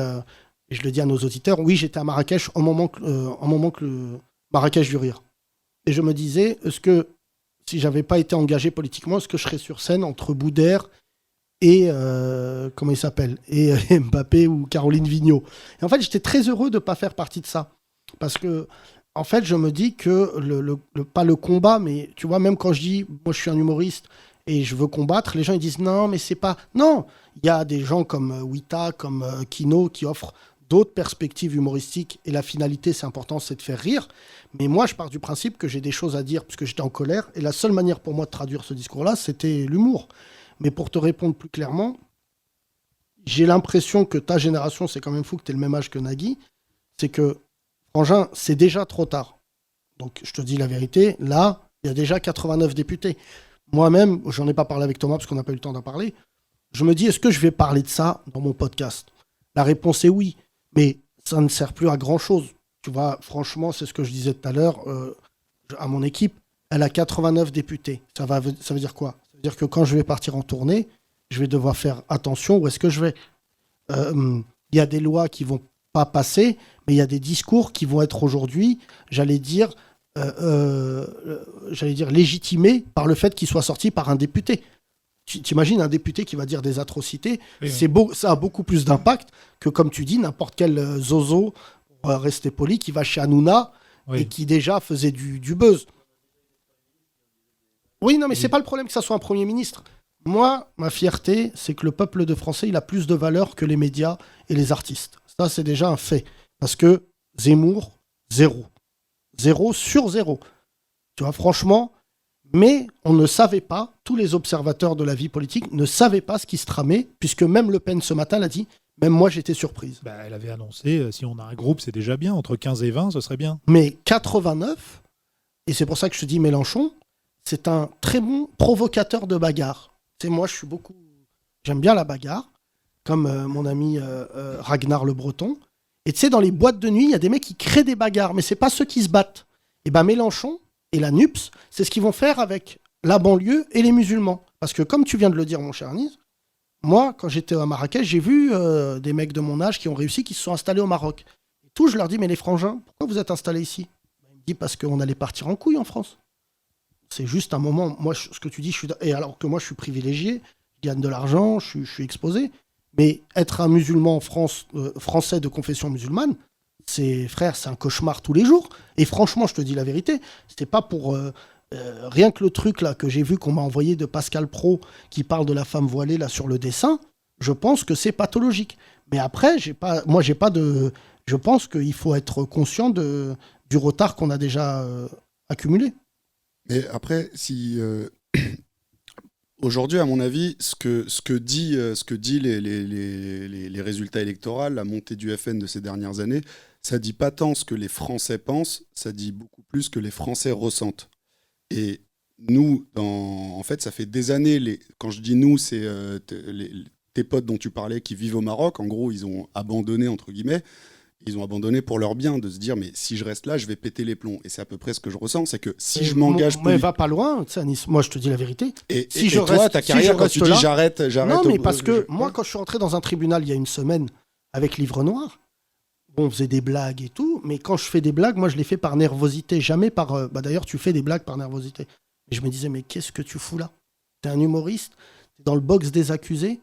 et je le dis à nos auditeurs, oui, j'étais à Marrakech au moment que le Marrakech du rire. Et je me disais, est-ce que si j'avais pas été engagé politiquement, est-ce que je serais sur scène entre Boudère et comment il s'appelle, et Mbappé ou Caroline Vigneault. Et en fait, j'étais très heureux de pas faire partie de ça, parce que en fait, je me dis que pas le combat, mais tu vois, même quand je dis, moi, je suis un humoriste et je veux combattre, les gens ils disent non, mais c'est pas. Non, il y a des gens comme Wita, comme Kino qui offrent d'autres perspectives humoristiques, et la finalité, c'est important, c'est de faire rire. Mais moi, je pars du principe que j'ai des choses à dire parce que j'étais en colère, et la seule manière pour moi de traduire ce discours-là, c'était l'humour. Mais pour te répondre plus clairement, j'ai l'impression que ta génération, c'est quand même fou que tu aies le même âge que Nagui, c'est que, frangin, c'est déjà trop tard. Donc, je te dis la vérité, là, il y a déjà 89 députés. Moi-même, j'en ai pas parlé avec Thomas parce qu'on n'a pas eu le temps d'en parler, je me dis, est-ce que je vais parler de ça dans mon podcast ? La réponse est oui. Mais ça ne sert plus à grand-chose. Tu vois, franchement, c'est ce que je disais tout à l'heure à mon équipe. Elle a 89 députés. Ça veut dire quoi ? Ça veut dire que quand je vais partir en tournée, je vais devoir faire attention où est-ce que je vais. Il y a des lois qui vont pas passer, mais il y a des discours qui vont être aujourd'hui, j'allais dire légitimés par le fait qu'ils soient sortis par un député. T'imagines un député qui va dire des atrocités, Oui, ça a beaucoup plus d'impact que, comme tu dis, n'importe quel zozo, pour rester poli, qui va chez Hanouna et qui déjà faisait du buzz. Oui, non, mais c'est pas le problème que ça soit un Premier ministre. Moi, ma fierté, c'est que le peuple de Français, il a plus de valeur que les médias et les artistes. Ça, c'est déjà un fait. Parce que Zemmour, 0. 0 sur 0. Tu vois, franchement, mais on ne savait pas, tous les observateurs de la vie politique ne savaient pas ce qui se tramait, puisque même Le Pen ce matin l'a dit, même moi j'étais surprise. Bah, elle avait annoncé, si on a un groupe, c'est déjà bien. Entre 15 et 20, ce serait bien. Mais 89, et c'est pour ça que je te dis Mélenchon, c'est un très bon provocateur de bagarre. Tu sais, moi, j'aime bien la bagarre, comme mon ami Ragnar Le Breton. Et tu sais, dans les boîtes de nuit, il y a des mecs qui créent des bagarres, mais c'est pas ceux qui se battent. Et ben Mélenchon et la NUPS, c'est ce qu'ils vont faire avec la banlieue et les musulmans. Parce que comme tu viens de le dire, mon cher Anis, moi, quand j'étais à Marrakech, j'ai vu des mecs de mon âge qui ont réussi, qui se sont installés au Maroc. Et tout, je leur dis, mais les frangins, pourquoi vous êtes installés ici? Ils me disent, parce qu'on allait partir en couille en France. C'est juste un moment, moi, ce que tu dis, et alors que moi, je suis privilégié, je gagne de l'argent, je suis exposé, mais être un musulman français de confession musulmane, c'est un cauchemar tous les jours. Et franchement, je te dis la vérité, c'était pas pour rien que le truc là que j'ai vu qu'on m'a envoyé de Pascal Praud qui parle de la femme voilée là sur le dessin, je pense que c'est pathologique. Mais après, je pense qu'il faut être conscient du retard qu'on a déjà accumulé. Mais après, si aujourd'hui, à mon avis, ce que dit les résultats électoraux, la montée du FN de ces dernières années, ça dit pas tant ce que les Français pensent, ça dit beaucoup plus ce que les Français ressentent. Et nous, en fait, ça fait des années. Quand je dis nous, c'est tes potes dont tu parlais qui vivent au Maroc. En gros, ils ont abandonné entre guillemets. Ils ont abandonné pour leur bien, de se dire mais si je reste là, je vais péter les plombs. Et c'est à peu près ce que je ressens, c'est que si je m'engage... Mais va pas loin, tu sais, Anis, moi je te dis la vérité. Et toi, ta carrière, quand tu dis j'arrête... Non, mais parce que moi, quand je suis rentré dans un tribunal il y a une semaine avec Livre Noir, on faisait des blagues et tout, mais quand je fais des blagues, moi je les fais par nervosité, jamais par... d'ailleurs, tu fais des blagues par nervosité. Et je me disais, mais qu'est-ce que tu fous là? T'es un humoriste, t'es dans le box des accusés.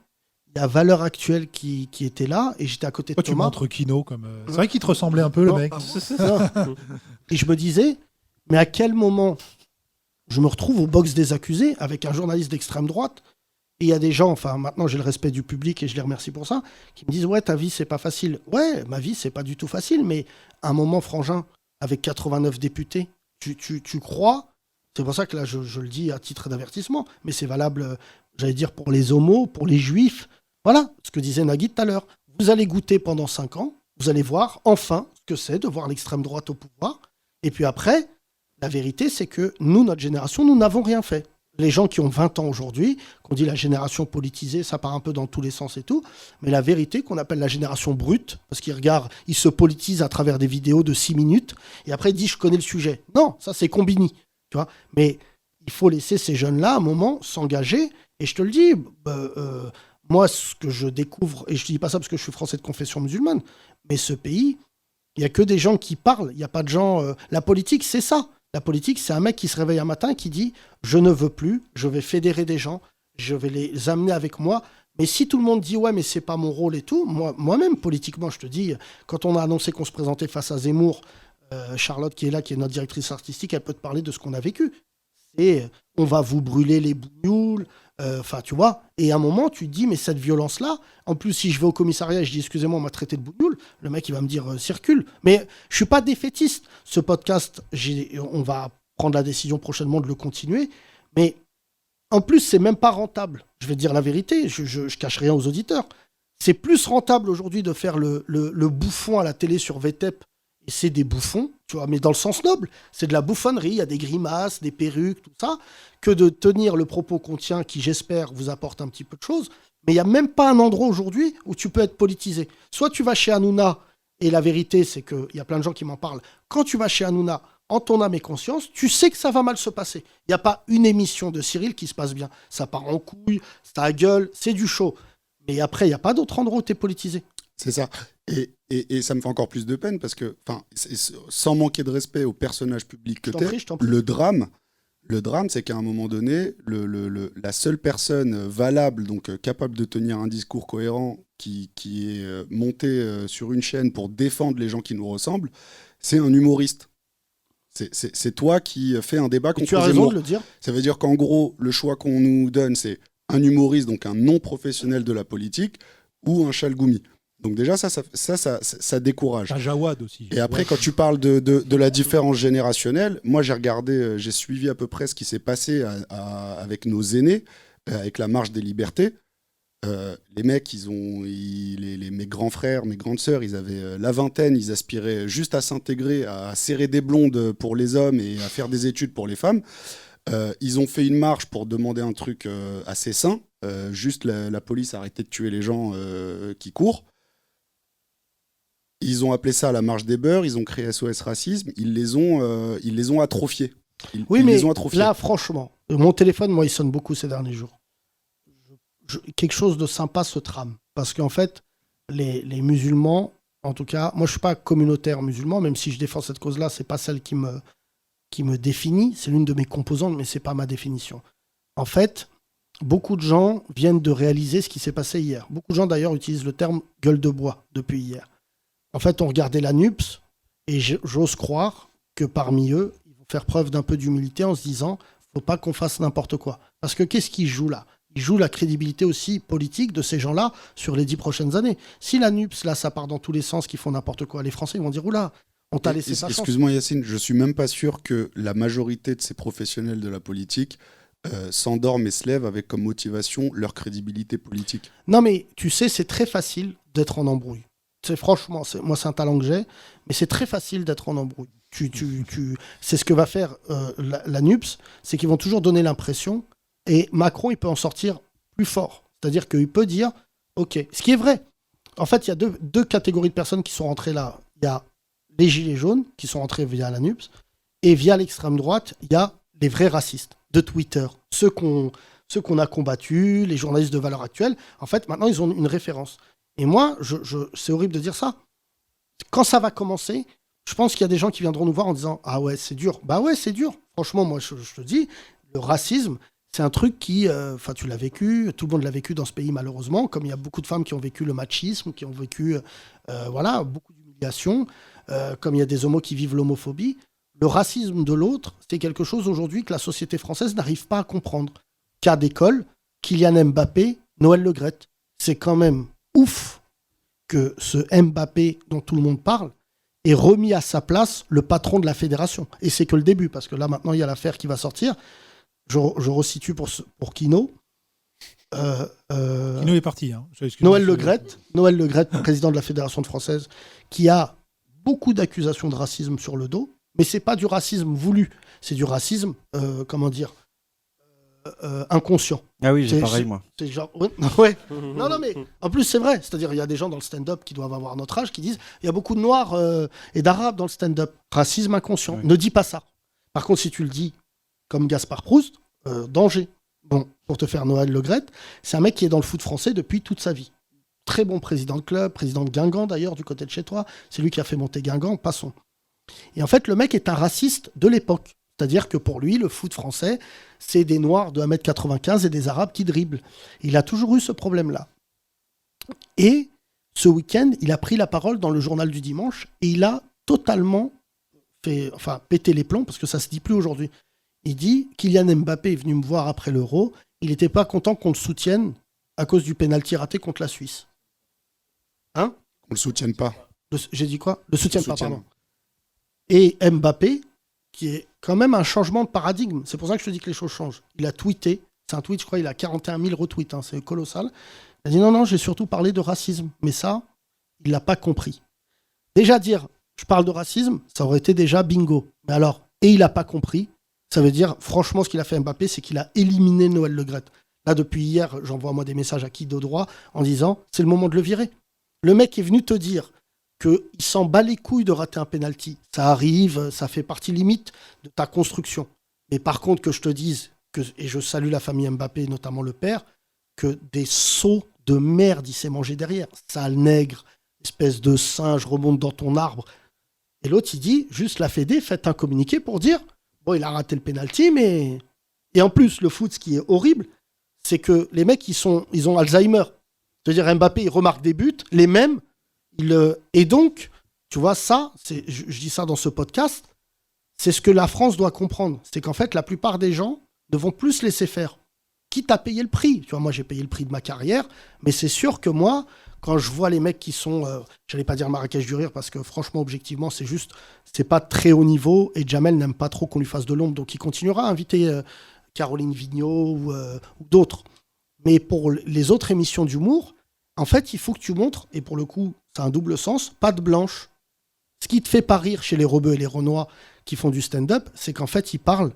Il y a Valeurs Actuelles qui était là et j'étais à côté de Thomas. Tu montres Kino comme... C'est vrai qu'il te ressemblait un peu, le mec. Non. Et je me disais, mais à quel moment je me retrouve au box des accusés avec un journaliste d'extrême droite et il y a des gens, enfin maintenant j'ai le respect du public et je les remercie pour ça, qui me disent ouais, ta vie c'est pas facile. Ouais, ma vie c'est pas du tout facile, mais à un moment, Frangin, avec 89 députés, tu crois, c'est pour ça que là je le dis à titre d'avertissement, mais c'est valable, j'allais dire, pour les homos, pour les juifs. Voilà ce que disait Nagui tout à l'heure. Vous allez goûter pendant 5 ans, vous allez voir enfin ce que c'est de voir l'extrême droite au pouvoir. Et puis après, la vérité, c'est que nous, notre génération, nous n'avons rien fait. Les gens qui ont 20 ans aujourd'hui, qu'on dit la génération politisée, ça part un peu dans tous les sens et tout, mais la vérité qu'on appelle la génération brute, parce qu'ils regardent, ils se politisent à travers des vidéos de 6 minutes, et après ils disent je connais le sujet. Non, ça c'est Combini, tu vois. Mais il faut laisser ces jeunes-là, à un moment, s'engager, et je te le dis... moi, ce que je découvre, et je ne dis pas ça parce que je suis français de confession musulmane, mais ce pays, il n'y a que des gens qui parlent, il n'y a pas de gens... La politique, c'est ça. La politique, c'est un mec qui se réveille un matin et qui dit « Je ne veux plus, je vais fédérer des gens, je vais les amener avec moi. » Mais si tout le monde dit « Ouais, mais c'est pas mon rôle et tout », moi-même, politiquement, je te dis, quand on a annoncé qu'on se présentait face à Zemmour, Charlotte qui est là, qui est notre directrice artistique, elle peut te parler de ce qu'on a vécu. Et on va vous brûler les bougnoules... Enfin, tu vois, et à un moment, tu te dis, mais cette violence-là, en plus, si je vais au commissariat et je dis, excusez-moi, on m'a traité de bougnoule, le mec, il va me dire, circule. Mais je suis pas défaitiste. Ce podcast, on va prendre la décision prochainement de le continuer. Mais en plus, c'est même pas rentable. Je vais te dire la vérité, je cache rien aux auditeurs. C'est plus rentable aujourd'hui de faire le bouffon à la télé sur VTEP, et c'est des bouffons, tu vois, mais dans le sens noble, c'est de la bouffonnerie, il y a des grimaces, des perruques, tout ça, que de tenir le propos qu'on tient, qui, j'espère, vous apporte un petit peu de choses. Mais il n'y a même pas un endroit aujourd'hui où tu peux être politisé. Soit tu vas chez Hanouna, et la vérité, c'est qu'il y a plein de gens qui m'en parlent. Quand tu vas chez Hanouna, en ton âme et conscience, tu sais que ça va mal se passer. Il n'y a pas une émission de Cyril qui se passe bien. Ça part en couille, ça gueule, c'est du show. Mais après, il n'y a pas d'autre endroit où tu es politisé. C'est ça. Et ça me fait encore plus de peine parce que, sans manquer de respect au personnage public que tu es, le drame, c'est qu'à un moment donné, la seule personne valable, donc capable de tenir un discours cohérent, qui est monté sur une chaîne pour défendre les gens qui nous ressemblent, c'est un humoriste. C'est toi qui fais un débat contre tu as raison de le dire. Ça veut dire qu'en gros, le choix qu'on nous donne, c'est un humoriste, donc un non-professionnel de la politique, ou un chalgoumi. Donc déjà, ça décourage. Un Jawad aussi. Et après, quand tu parles de la différence générationnelle, moi j'ai suivi à peu près ce qui s'est passé avec nos aînés, avec la marche des libertés. Les mecs, mes grands frères, mes grandes sœurs, ils avaient la vingtaine, ils aspiraient juste à s'intégrer, à serrer des blondes pour les hommes et à faire des études pour les femmes. Ils ont fait une marche pour demander un truc assez sain, juste la police a arrêté de tuer les gens qui courent. Ils ont appelé ça la marche des beurs, ils ont créé SOS Racisme, ils les ont atrophiés. Là, franchement, mon téléphone, moi, il sonne beaucoup ces derniers jours. Quelque chose de sympa se trame. Parce qu'en fait, les musulmans, en tout cas, moi, je ne suis pas communautaire musulman, même si je défends cette cause-là, ce n'est pas celle qui me définit, c'est l'une de mes composantes, mais ce n'est pas ma définition. En fait, beaucoup de gens viennent de réaliser ce qui s'est passé hier. Beaucoup de gens, d'ailleurs, utilisent le terme « gueule de bois » depuis hier. En fait, on regardait la NUPS et j'ose croire que parmi eux, ils vont faire preuve d'un peu d'humilité en se disant « faut pas qu'on fasse n'importe quoi ». Parce que qu'est-ce qu'ils jouent là ? Ils jouent la crédibilité aussi politique de ces gens-là sur les 10 prochaines années. Si la NUPS, là, ça part dans tous les sens, qu'ils font n'importe quoi, les Français ils vont dire « oula, on t'a laissé sa chance ». Excuse-moi Yacine, je suis même pas sûr que la majorité de ces professionnels de la politique s'endorment et se lèvent avec comme motivation leur crédibilité politique. Non mais tu sais, c'est très facile d'être en embrouille. Franchement, moi c'est un talent que j'ai, mais c'est très facile d'être en embrouille. C'est ce que va faire la NUPS, c'est qu'ils vont toujours donner l'impression, et Macron il peut en sortir plus fort. C'est-à-dire qu'il peut dire, ok, ce qui est vrai. En fait, il y a deux catégories de personnes qui sont rentrées là. Il y a les gilets jaunes qui sont rentrés via la NUPS, et via l'extrême droite, il y a les vrais racistes de Twitter, ceux qu'on a combattus, les journalistes de Valeurs Actuelles. En fait, maintenant, ils ont une référence. Et moi, c'est horrible de dire ça. Quand ça va commencer, je pense qu'il y a des gens qui viendront nous voir en disant « Ah ouais, c'est dur ». Bah ouais, c'est dur. Franchement, moi, je te dis, le racisme, c'est un truc qui... tu l'as vécu, tout le monde l'a vécu dans ce pays, malheureusement, comme il y a beaucoup de femmes qui ont vécu le machisme, qui ont vécu beaucoup d'humiliation, comme il y a des homos qui vivent l'homophobie. Le racisme de l'autre, c'est quelque chose aujourd'hui que la société française n'arrive pas à comprendre. Cas d'école, Kylian Mbappé, Noël Le Graët. C'est quand même ouf que ce Mbappé dont tout le monde parle ait remis à sa place le patron de la fédération. Et c'est que le début, parce que là maintenant il y a l'affaire qui va sortir. Je resitue pour Kino. Kino est parti. Hein. Noël Le Graët, président de la Fédération française, qui a beaucoup d'accusations de racisme sur le dos, mais c'est pas du racisme voulu, c'est du racisme, inconscient. Ah oui, j'ai pareil, moi. C'est genre, ouais. Non, mais en plus, c'est vrai. C'est-à-dire, il y a des gens dans le stand-up qui doivent avoir notre âge qui disent il y a beaucoup de Noirs et d'Arabes dans le stand-up. Racisme inconscient. Ouais. Ne dis pas ça. Par contre, si tu le dis comme Gaspard Proust, danger. Bon, pour te faire Noël Le Graët, c'est un mec qui est dans le foot français depuis toute sa vie. Très bon président de club, président de Guingamp d'ailleurs, du côté de chez toi. C'est lui qui a fait monter Guingamp, passons. Et en fait, le mec est un raciste de l'époque. C'est-à-dire que pour lui, le foot français, c'est des Noirs de 1m95 et des Arabes qui dribblent. Il a toujours eu ce problème-là. Et ce week-end, il a pris la parole dans le journal du dimanche et il a totalement pété les plombs, parce que ça ne se dit plus aujourd'hui. Il dit « Kylian Mbappé est venu me voir après l'Euro, il n'était pas content qu'on le soutienne à cause du pénalty raté contre la Suisse. » Hein ? On le soutienne pas. J'ai dit quoi ? Le soutienne pas, pardon. Et Mbappé, qui est quand même un changement de paradigme. C'est pour ça que je te dis que les choses changent. Il a tweeté, c'est un tweet, je crois, il a 41 000 retweets, c'est colossal. Il a dit non, j'ai surtout parlé de racisme. Mais ça, il l'a pas compris. Déjà dire, je parle de racisme, ça aurait été déjà bingo. Mais alors, et il a pas compris, ça veut dire, franchement, ce qu'il a fait Mbappé, c'est qu'il a éliminé Noël Le Graët. Là, depuis hier, j'envoie moi des messages à qui de droit en disant, c'est le moment de le virer. Le mec est venu te dire qu'il s'en bat les couilles de rater un penalty. Ça arrive, ça fait partie limite de ta construction. Mais par contre, que je te dise, et je salue la famille Mbappé, notamment le père, que des sauts de merde, il s'est mangé derrière. Sale nègre, espèce de singe, remonte dans ton arbre. Et l'autre, il dit, juste la Fédé, faites un communiqué pour dire, bon, il a raté le penalty, mais... Et en plus, le foot, ce qui est horrible, c'est que les mecs, ils ont Alzheimer. C'est-à-dire, Mbappé, il remarque des buts, les mêmes. Et donc, tu vois, ça, je dis ça dans ce podcast, c'est ce que la France doit comprendre. C'est qu'en fait, la plupart des gens ne vont plus se laisser faire. Quitte à payer le prix. Tu vois, moi, j'ai payé le prix de ma carrière, mais c'est sûr que moi, quand je vois les mecs qui sont, j'allais pas dire Marrakech du rire, parce que franchement, objectivement, c'est pas très haut niveau, et Jamel n'aime pas trop qu'on lui fasse de l'ombre, donc il continuera à inviter Caroline Vigneault ou d'autres. Mais pour les autres émissions d'humour, en fait, il faut que tu montres, et pour le coup, c'est un double sens, pas de blanche. Ce qui te fait pas rire chez les Rebeux et les Renois qui font du stand-up, c'est qu'en fait, ils parlent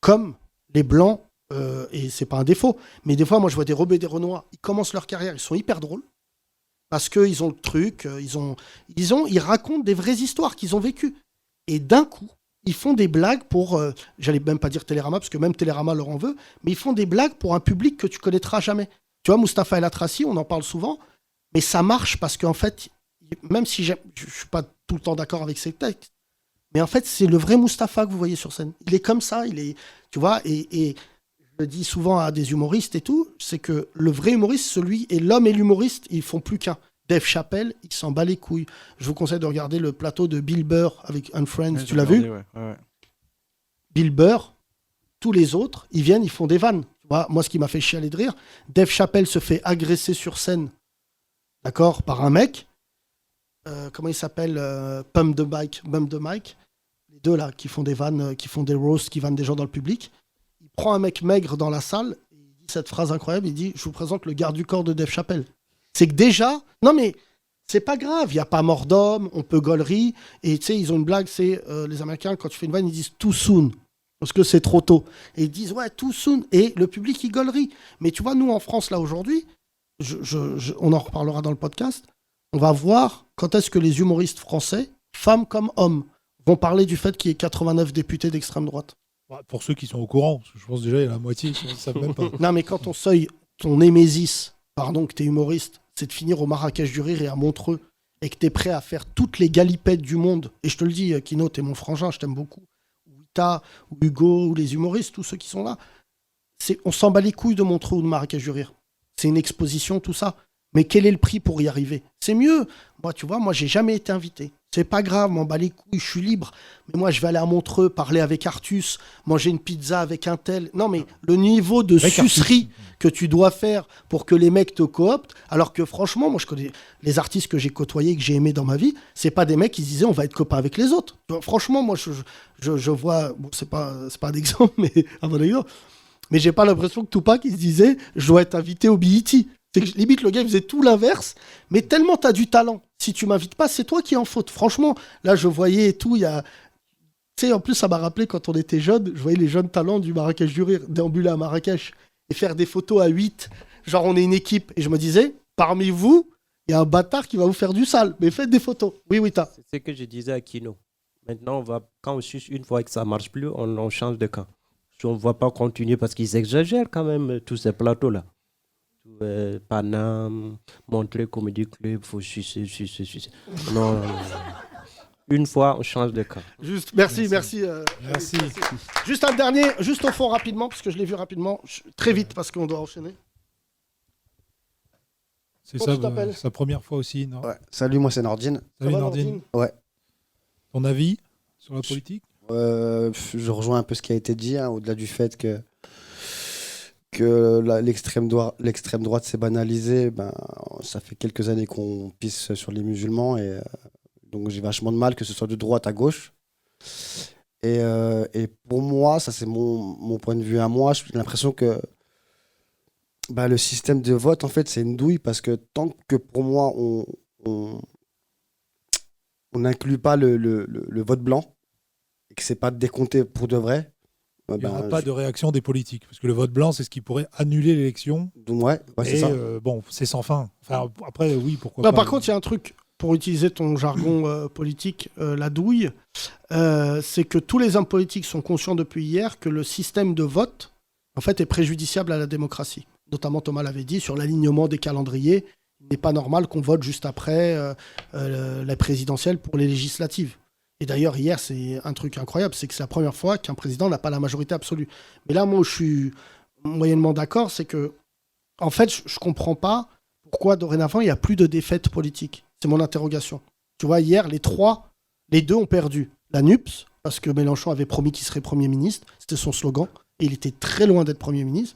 comme les Blancs, et c'est pas un défaut. Mais des fois, moi, je vois des Rebeux et des Renois, ils commencent leur carrière, ils sont hyper drôles, parce qu'ils ont le truc, ils racontent des vraies histoires qu'ils ont vécues. Et d'un coup, ils font des blagues pour, j'allais même pas dire Télérama, parce que même Télérama leur en veut, mais ils font des blagues pour un public que tu connaîtras jamais. Tu vois, Mustapha El Atrassi, on en parle souvent, mais ça marche parce qu'en fait, même si je suis pas tout le temps d'accord avec ses textes, mais en fait, c'est le vrai Mustapha que vous voyez sur scène. Il est comme ça, tu vois, et je le dis souvent à des humoristes et tout, c'est que le vrai humoriste, l'homme et l'humoriste, ils font plus qu'un. Dave Chappelle, il s'en bat les couilles. Je vous conseille de regarder le plateau de Bill Burr avec Unfriends, tu l'as vu ? Ouais. Bill Burr, tous les autres, ils viennent, ils font des vannes. Tu vois, moi, ce qui m'a fait chialer de rire, Dave Chappelle se fait agresser sur scène, d'accord, par un mec. Comment il s'appelle Bum the Mike. Les deux là, qui font des vannes, qui font des roasts, qui vannent des gens dans le public. Il prend un mec maigre dans la salle, et il dit cette phrase incroyable, il dit « Je vous présente le garde du corps de Dave Chappelle ». C'est que déjà, non mais c'est pas grave, il n'y a pas mort d'homme, on peut gaulerie. Et tu sais, ils ont une blague, c'est les Américains, quand tu fais une vanne, ils disent too soon, parce que c'est trop tôt. Et ils disent ouais, too soon. Et le public, il gaulerie. Mais tu vois, nous en France, là aujourd'hui, on en reparlera dans le podcast, on va voir quand est-ce que les humoristes français, femmes comme hommes, vont parler du fait qu'il y ait 89 députés d'extrême droite. Pour ceux qui sont au courant, parce que je pense déjà il y a la moitié qui ne savent même pas. Non, mais quand ton seuil, ton némésis, pardon, que t'es humoriste, c'est de finir au Marrakech du Rire et à Montreux, et que t'es prêt à faire toutes les galipettes du monde, et je te le dis, Kino, t'es mon frangin, je t'aime beaucoup, ou Ita, ou Hugo, ou les humoristes, tous ceux qui sont là, on s'en bat les couilles de Montreux ou de Marrakech du Rire. C'est une exposition, tout ça. Mais quel est le prix pour y arriver ? C'est mieux. Moi, tu vois, moi, j'ai jamais été invité. C'est pas grave, m'en bats les couilles, je suis libre. Mais moi, je vais aller à Montreux, parler avec Artus, manger une pizza avec un tel. Non, mais le niveau de sucerie que tu dois faire pour que les mecs te cooptent, alors que franchement, moi, je connais les artistes que j'ai côtoyés, que j'ai aimés dans ma vie, c'est pas des mecs qui se disaient on va être copains avec les autres. Franchement, moi, je vois, bon, c'est pas un exemple, mais à mon avis, mais j'ai pas l'impression que Tupac, il se disait je dois être invité au BET. C'est que limite, le gars, il faisait tout l'inverse, mais tellement t'as du talent. Si tu m'invites pas, c'est toi qui es en faute. Franchement, là, je voyais et tout, il y a... Tu sais, en plus, ça m'a rappelé quand on était jeunes, je voyais les jeunes talents du Marrakech du Rire déambuler à Marrakech et faire des photos à 8. Genre, on est une équipe. Et je me disais, parmi vous, il y a un bâtard qui va vous faire du sale. Mais faites des photos. Oui, t'as. C'est ce que je disais à Kino. Maintenant, quand on suce une fois et que ça marche plus, on change de camp. On ne va pas continuer parce qu'ils exagèrent quand même tous ces plateaux-là. Paname, Montreux Comedy Club, faut sucer. Non. Une fois, on change de camp. Juste, merci. Juste un dernier, juste au fond rapidement, parce que je l'ai vu rapidement, très vite parce qu'on doit enchaîner. C'est sa première fois aussi, non ? Ouais. Salut, moi c'est Nordine. Salut Nordine. Ouais. Ton avis sur la politique ? Je rejoins un peu ce qui a été dit, hein, au-delà du fait que l'extrême droite s'est banalisée. Ça fait quelques années qu'on pisse sur les musulmans et donc j'ai vachement de mal que ce soit de droite à gauche. Et pour moi, ça c'est mon point de vue à moi, j'ai l'impression que le système de vote en fait c'est une douille parce que tant que pour moi on n'inclut pas le vote blanc et que c'est pas décompté pour de vrai, il n'y aura pas de réaction des politiques. Parce que le vote blanc, c'est ce qui pourrait annuler l'élection. Ouais, c'est ça. Bon, c'est sans fin. Enfin, après, oui, pourquoi pas. Par contre, il y a un truc. pour utiliser ton jargon politique, la douille, c'est que tous les hommes politiques sont conscients depuis hier que le système de vote, en fait, est préjudiciable à la démocratie. Notamment, Thomas l'avait dit, sur l'alignement des calendriers. Il n'est pas normal qu'on vote juste après la présidentielle pour les législatives. Et d'ailleurs, hier, c'est un truc incroyable, c'est que c'est la première fois qu'un président n'a pas la majorité absolue. Mais là, moi, où je suis moyennement d'accord, c'est que, en fait, je ne comprends pas pourquoi, dorénavant, il n'y a plus de défaite politique. C'est mon interrogation. Tu vois, hier, les deux ont perdu. La NUPS, parce que Mélenchon avait promis qu'il serait Premier ministre, c'était son slogan, et il était très loin d'être Premier ministre.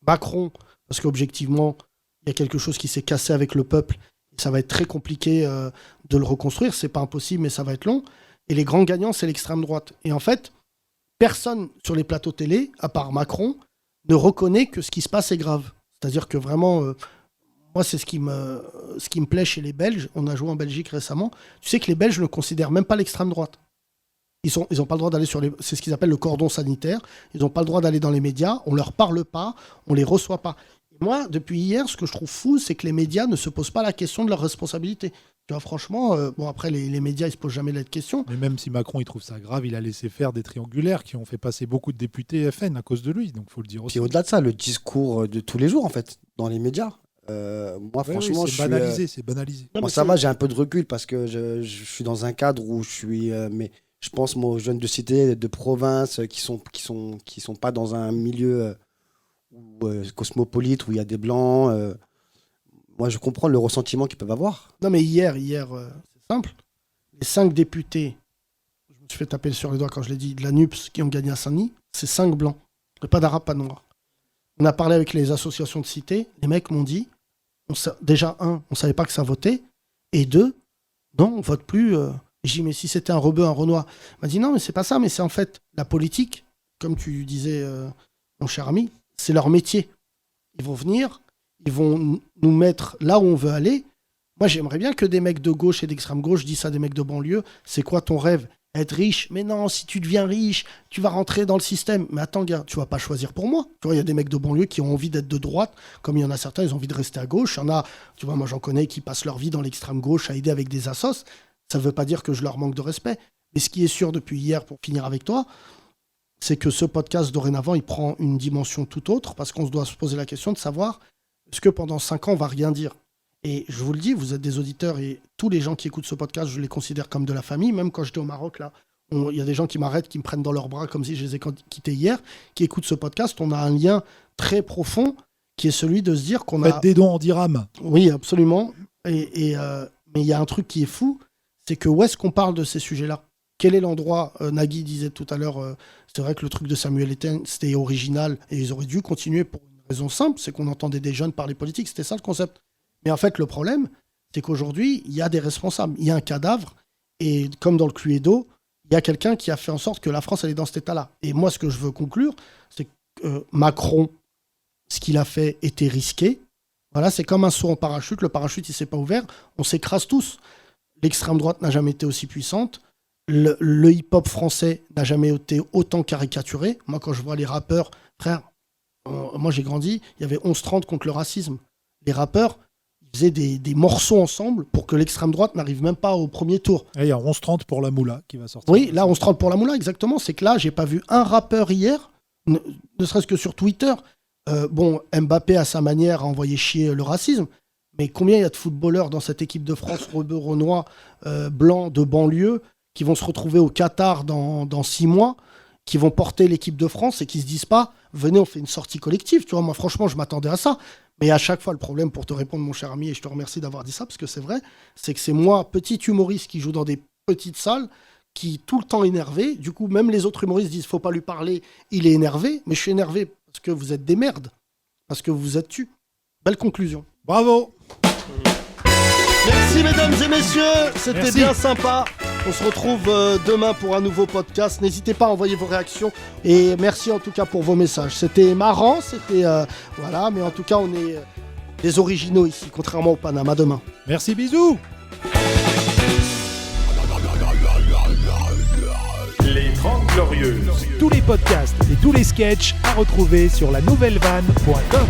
Macron, parce qu'objectivement, il y a quelque chose qui s'est cassé avec le peuple, et ça va être très compliqué de le reconstruire, c'est pas impossible, mais ça va être long. Et les grands gagnants, c'est l'extrême droite. Et en fait, personne sur les plateaux télé, à part Macron, ne reconnaît que ce qui se passe est grave. C'est-à-dire que vraiment, moi, c'est ce qui me plaît chez les Belges. On a joué en Belgique récemment. Tu sais que les Belges ne considèrent même pas l'extrême droite. Ils n'ont pas le droit d'aller sur les... C'est ce qu'ils appellent le cordon sanitaire. Ils n'ont pas le droit d'aller dans les médias. On ne leur parle pas. On ne les reçoit pas. Et moi, depuis hier, ce que je trouve fou, c'est que les médias ne se posent pas la question de leur responsabilité. Tu vois, franchement, bon, après, les médias, ils ne se posent jamais la question. Mais même si Macron, il trouve ça grave, il a laissé faire des triangulaires qui ont fait passer beaucoup de députés FN à cause de lui. Donc, il faut le dire aussi. Puis au-delà de ça, le discours de tous les jours, en fait, dans les médias. Moi, franchement, oui, c'est banalisé, c'est banalisé. Moi, ça va, j'ai un peu de recul parce que je suis dans un cadre où je suis... mais je pense, moi, aux jeunes de cité, de province, qui sont pas dans un milieu cosmopolite où il y a des blancs. Moi, je comprends le ressentiment qu'ils peuvent avoir. Non, mais hier, c'est simple. Les 5 députés, je me suis fait taper sur les doigts quand je l'ai dit, de la NUPS qui ont gagné à Saint-Denis, c'est 5 blancs. Pas d'arabes, pas de noirs. On a parlé avec les associations de cité. Les mecs m'ont dit, déjà, 1, on savait pas que ça votait. Et 2, non, on vote plus. J'ai dit, mais si c'était un rebeu, un Renoir. Il m'a dit, non, mais c'est pas ça, mais c'est en fait la politique, comme tu disais, mon cher ami, c'est leur métier. Ils vont venir, ils vont nous mettre là où on veut aller. Moi, j'aimerais bien que des mecs de gauche et d'extrême gauche disent à des mecs de banlieue, c'est quoi ton rêve ? Être riche ? Mais non, si tu deviens riche, tu vas rentrer dans le système. Mais attends, gars, tu vas pas choisir pour moi. Tu vois, il y a des mecs de banlieue qui ont envie d'être de droite, comme il y en a certains, ils ont envie de rester à gauche. Il y en a, tu vois, moi j'en connais qui passent leur vie dans l'extrême gauche à aider avec des assos. Ça ne veut pas dire que je leur manque de respect. Mais ce qui est sûr depuis hier, pour finir avec toi, c'est que ce podcast, dorénavant, il prend une dimension tout autre, parce qu'on doit se poser la question de savoir, est-ce que pendant 5 ans, on va rien dire ? Et je vous le dis, vous êtes des auditeurs, et tous les gens qui écoutent ce podcast, je les considère comme de la famille. Même quand j'étais au Maroc, là, il y a des gens qui m'arrêtent, qui me prennent dans leurs bras, comme si je les ai quittés hier, qui écoutent ce podcast. On a un lien très profond, qui est celui de se dire qu'on a... Faites des dons en dirham. Oui, absolument. Mais il y a un truc qui est fou, c'est que où est-ce qu'on parle de ces sujets-là ? Quel est l'endroit Nagui disait tout à l'heure, c'est vrai que le truc de Samuel Etienne, c'était original, et ils auraient dû continuer pour une raison simple, c'est qu'on entendait des jeunes parler politique, c'était ça le concept. Mais en fait, le problème, c'est qu'aujourd'hui, il y a des responsables, il y a un cadavre, et comme dans le Cluedo, il y a quelqu'un qui a fait en sorte que la France, elle est dans cet état-là. Et moi, ce que je veux conclure, c'est que Macron, ce qu'il a fait était risqué. Voilà, c'est comme un saut en parachute, le parachute, il ne s'est pas ouvert, on s'écrase tous. L'extrême droite n'a jamais été aussi puissante. Le hip-hop français n'a jamais été autant caricaturé. Moi, quand je vois les rappeurs, frère, moi j'ai grandi, il y avait 11-30 contre le racisme. Les rappeurs, ils faisaient des morceaux ensemble pour que l'extrême droite n'arrive même pas au premier tour. Et il y a 11-30 pour la Moula qui va sortir. Oui, là, 11-30 pour la Moula, exactement. C'est que là, j'ai pas vu un rappeur hier, ne serait-ce que sur Twitter. Bon, Mbappé, à sa manière, a envoyé chier le racisme. Mais combien il y a de footballeurs dans cette équipe de France, rebeux, renois, blancs, de banlieue, qui vont se retrouver au Qatar dans 6 mois, qui vont porter l'équipe de France et qui se disent pas « Venez, on fait une sortie collective ». Tu vois, moi, franchement, je m'attendais à ça. Mais à chaque fois, le problème, pour te répondre, mon cher ami, et je te remercie d'avoir dit ça, parce que c'est vrai, c'est que c'est moi, petit humoriste qui joue dans des petites salles, qui tout le temps énervé. Du coup, même les autres humoristes disent « Faut pas lui parler, il est énervé ». Mais je suis énervé parce que vous êtes des merdes, parce que vous vous êtes tués. Belle conclusion. Bravo. Merci mesdames et messieurs, c'était bien sympa. On se retrouve demain pour un nouveau podcast. N'hésitez pas à envoyer vos réactions et merci en tout cas pour vos messages. C'était marrant, c'était voilà, mais en tout cas on est des originaux ici, contrairement au Panama. Demain. Merci, bisous. Les 30 Glorieuses. Tous les podcasts et tous les sketchs à retrouver sur lanouvellevanne.com.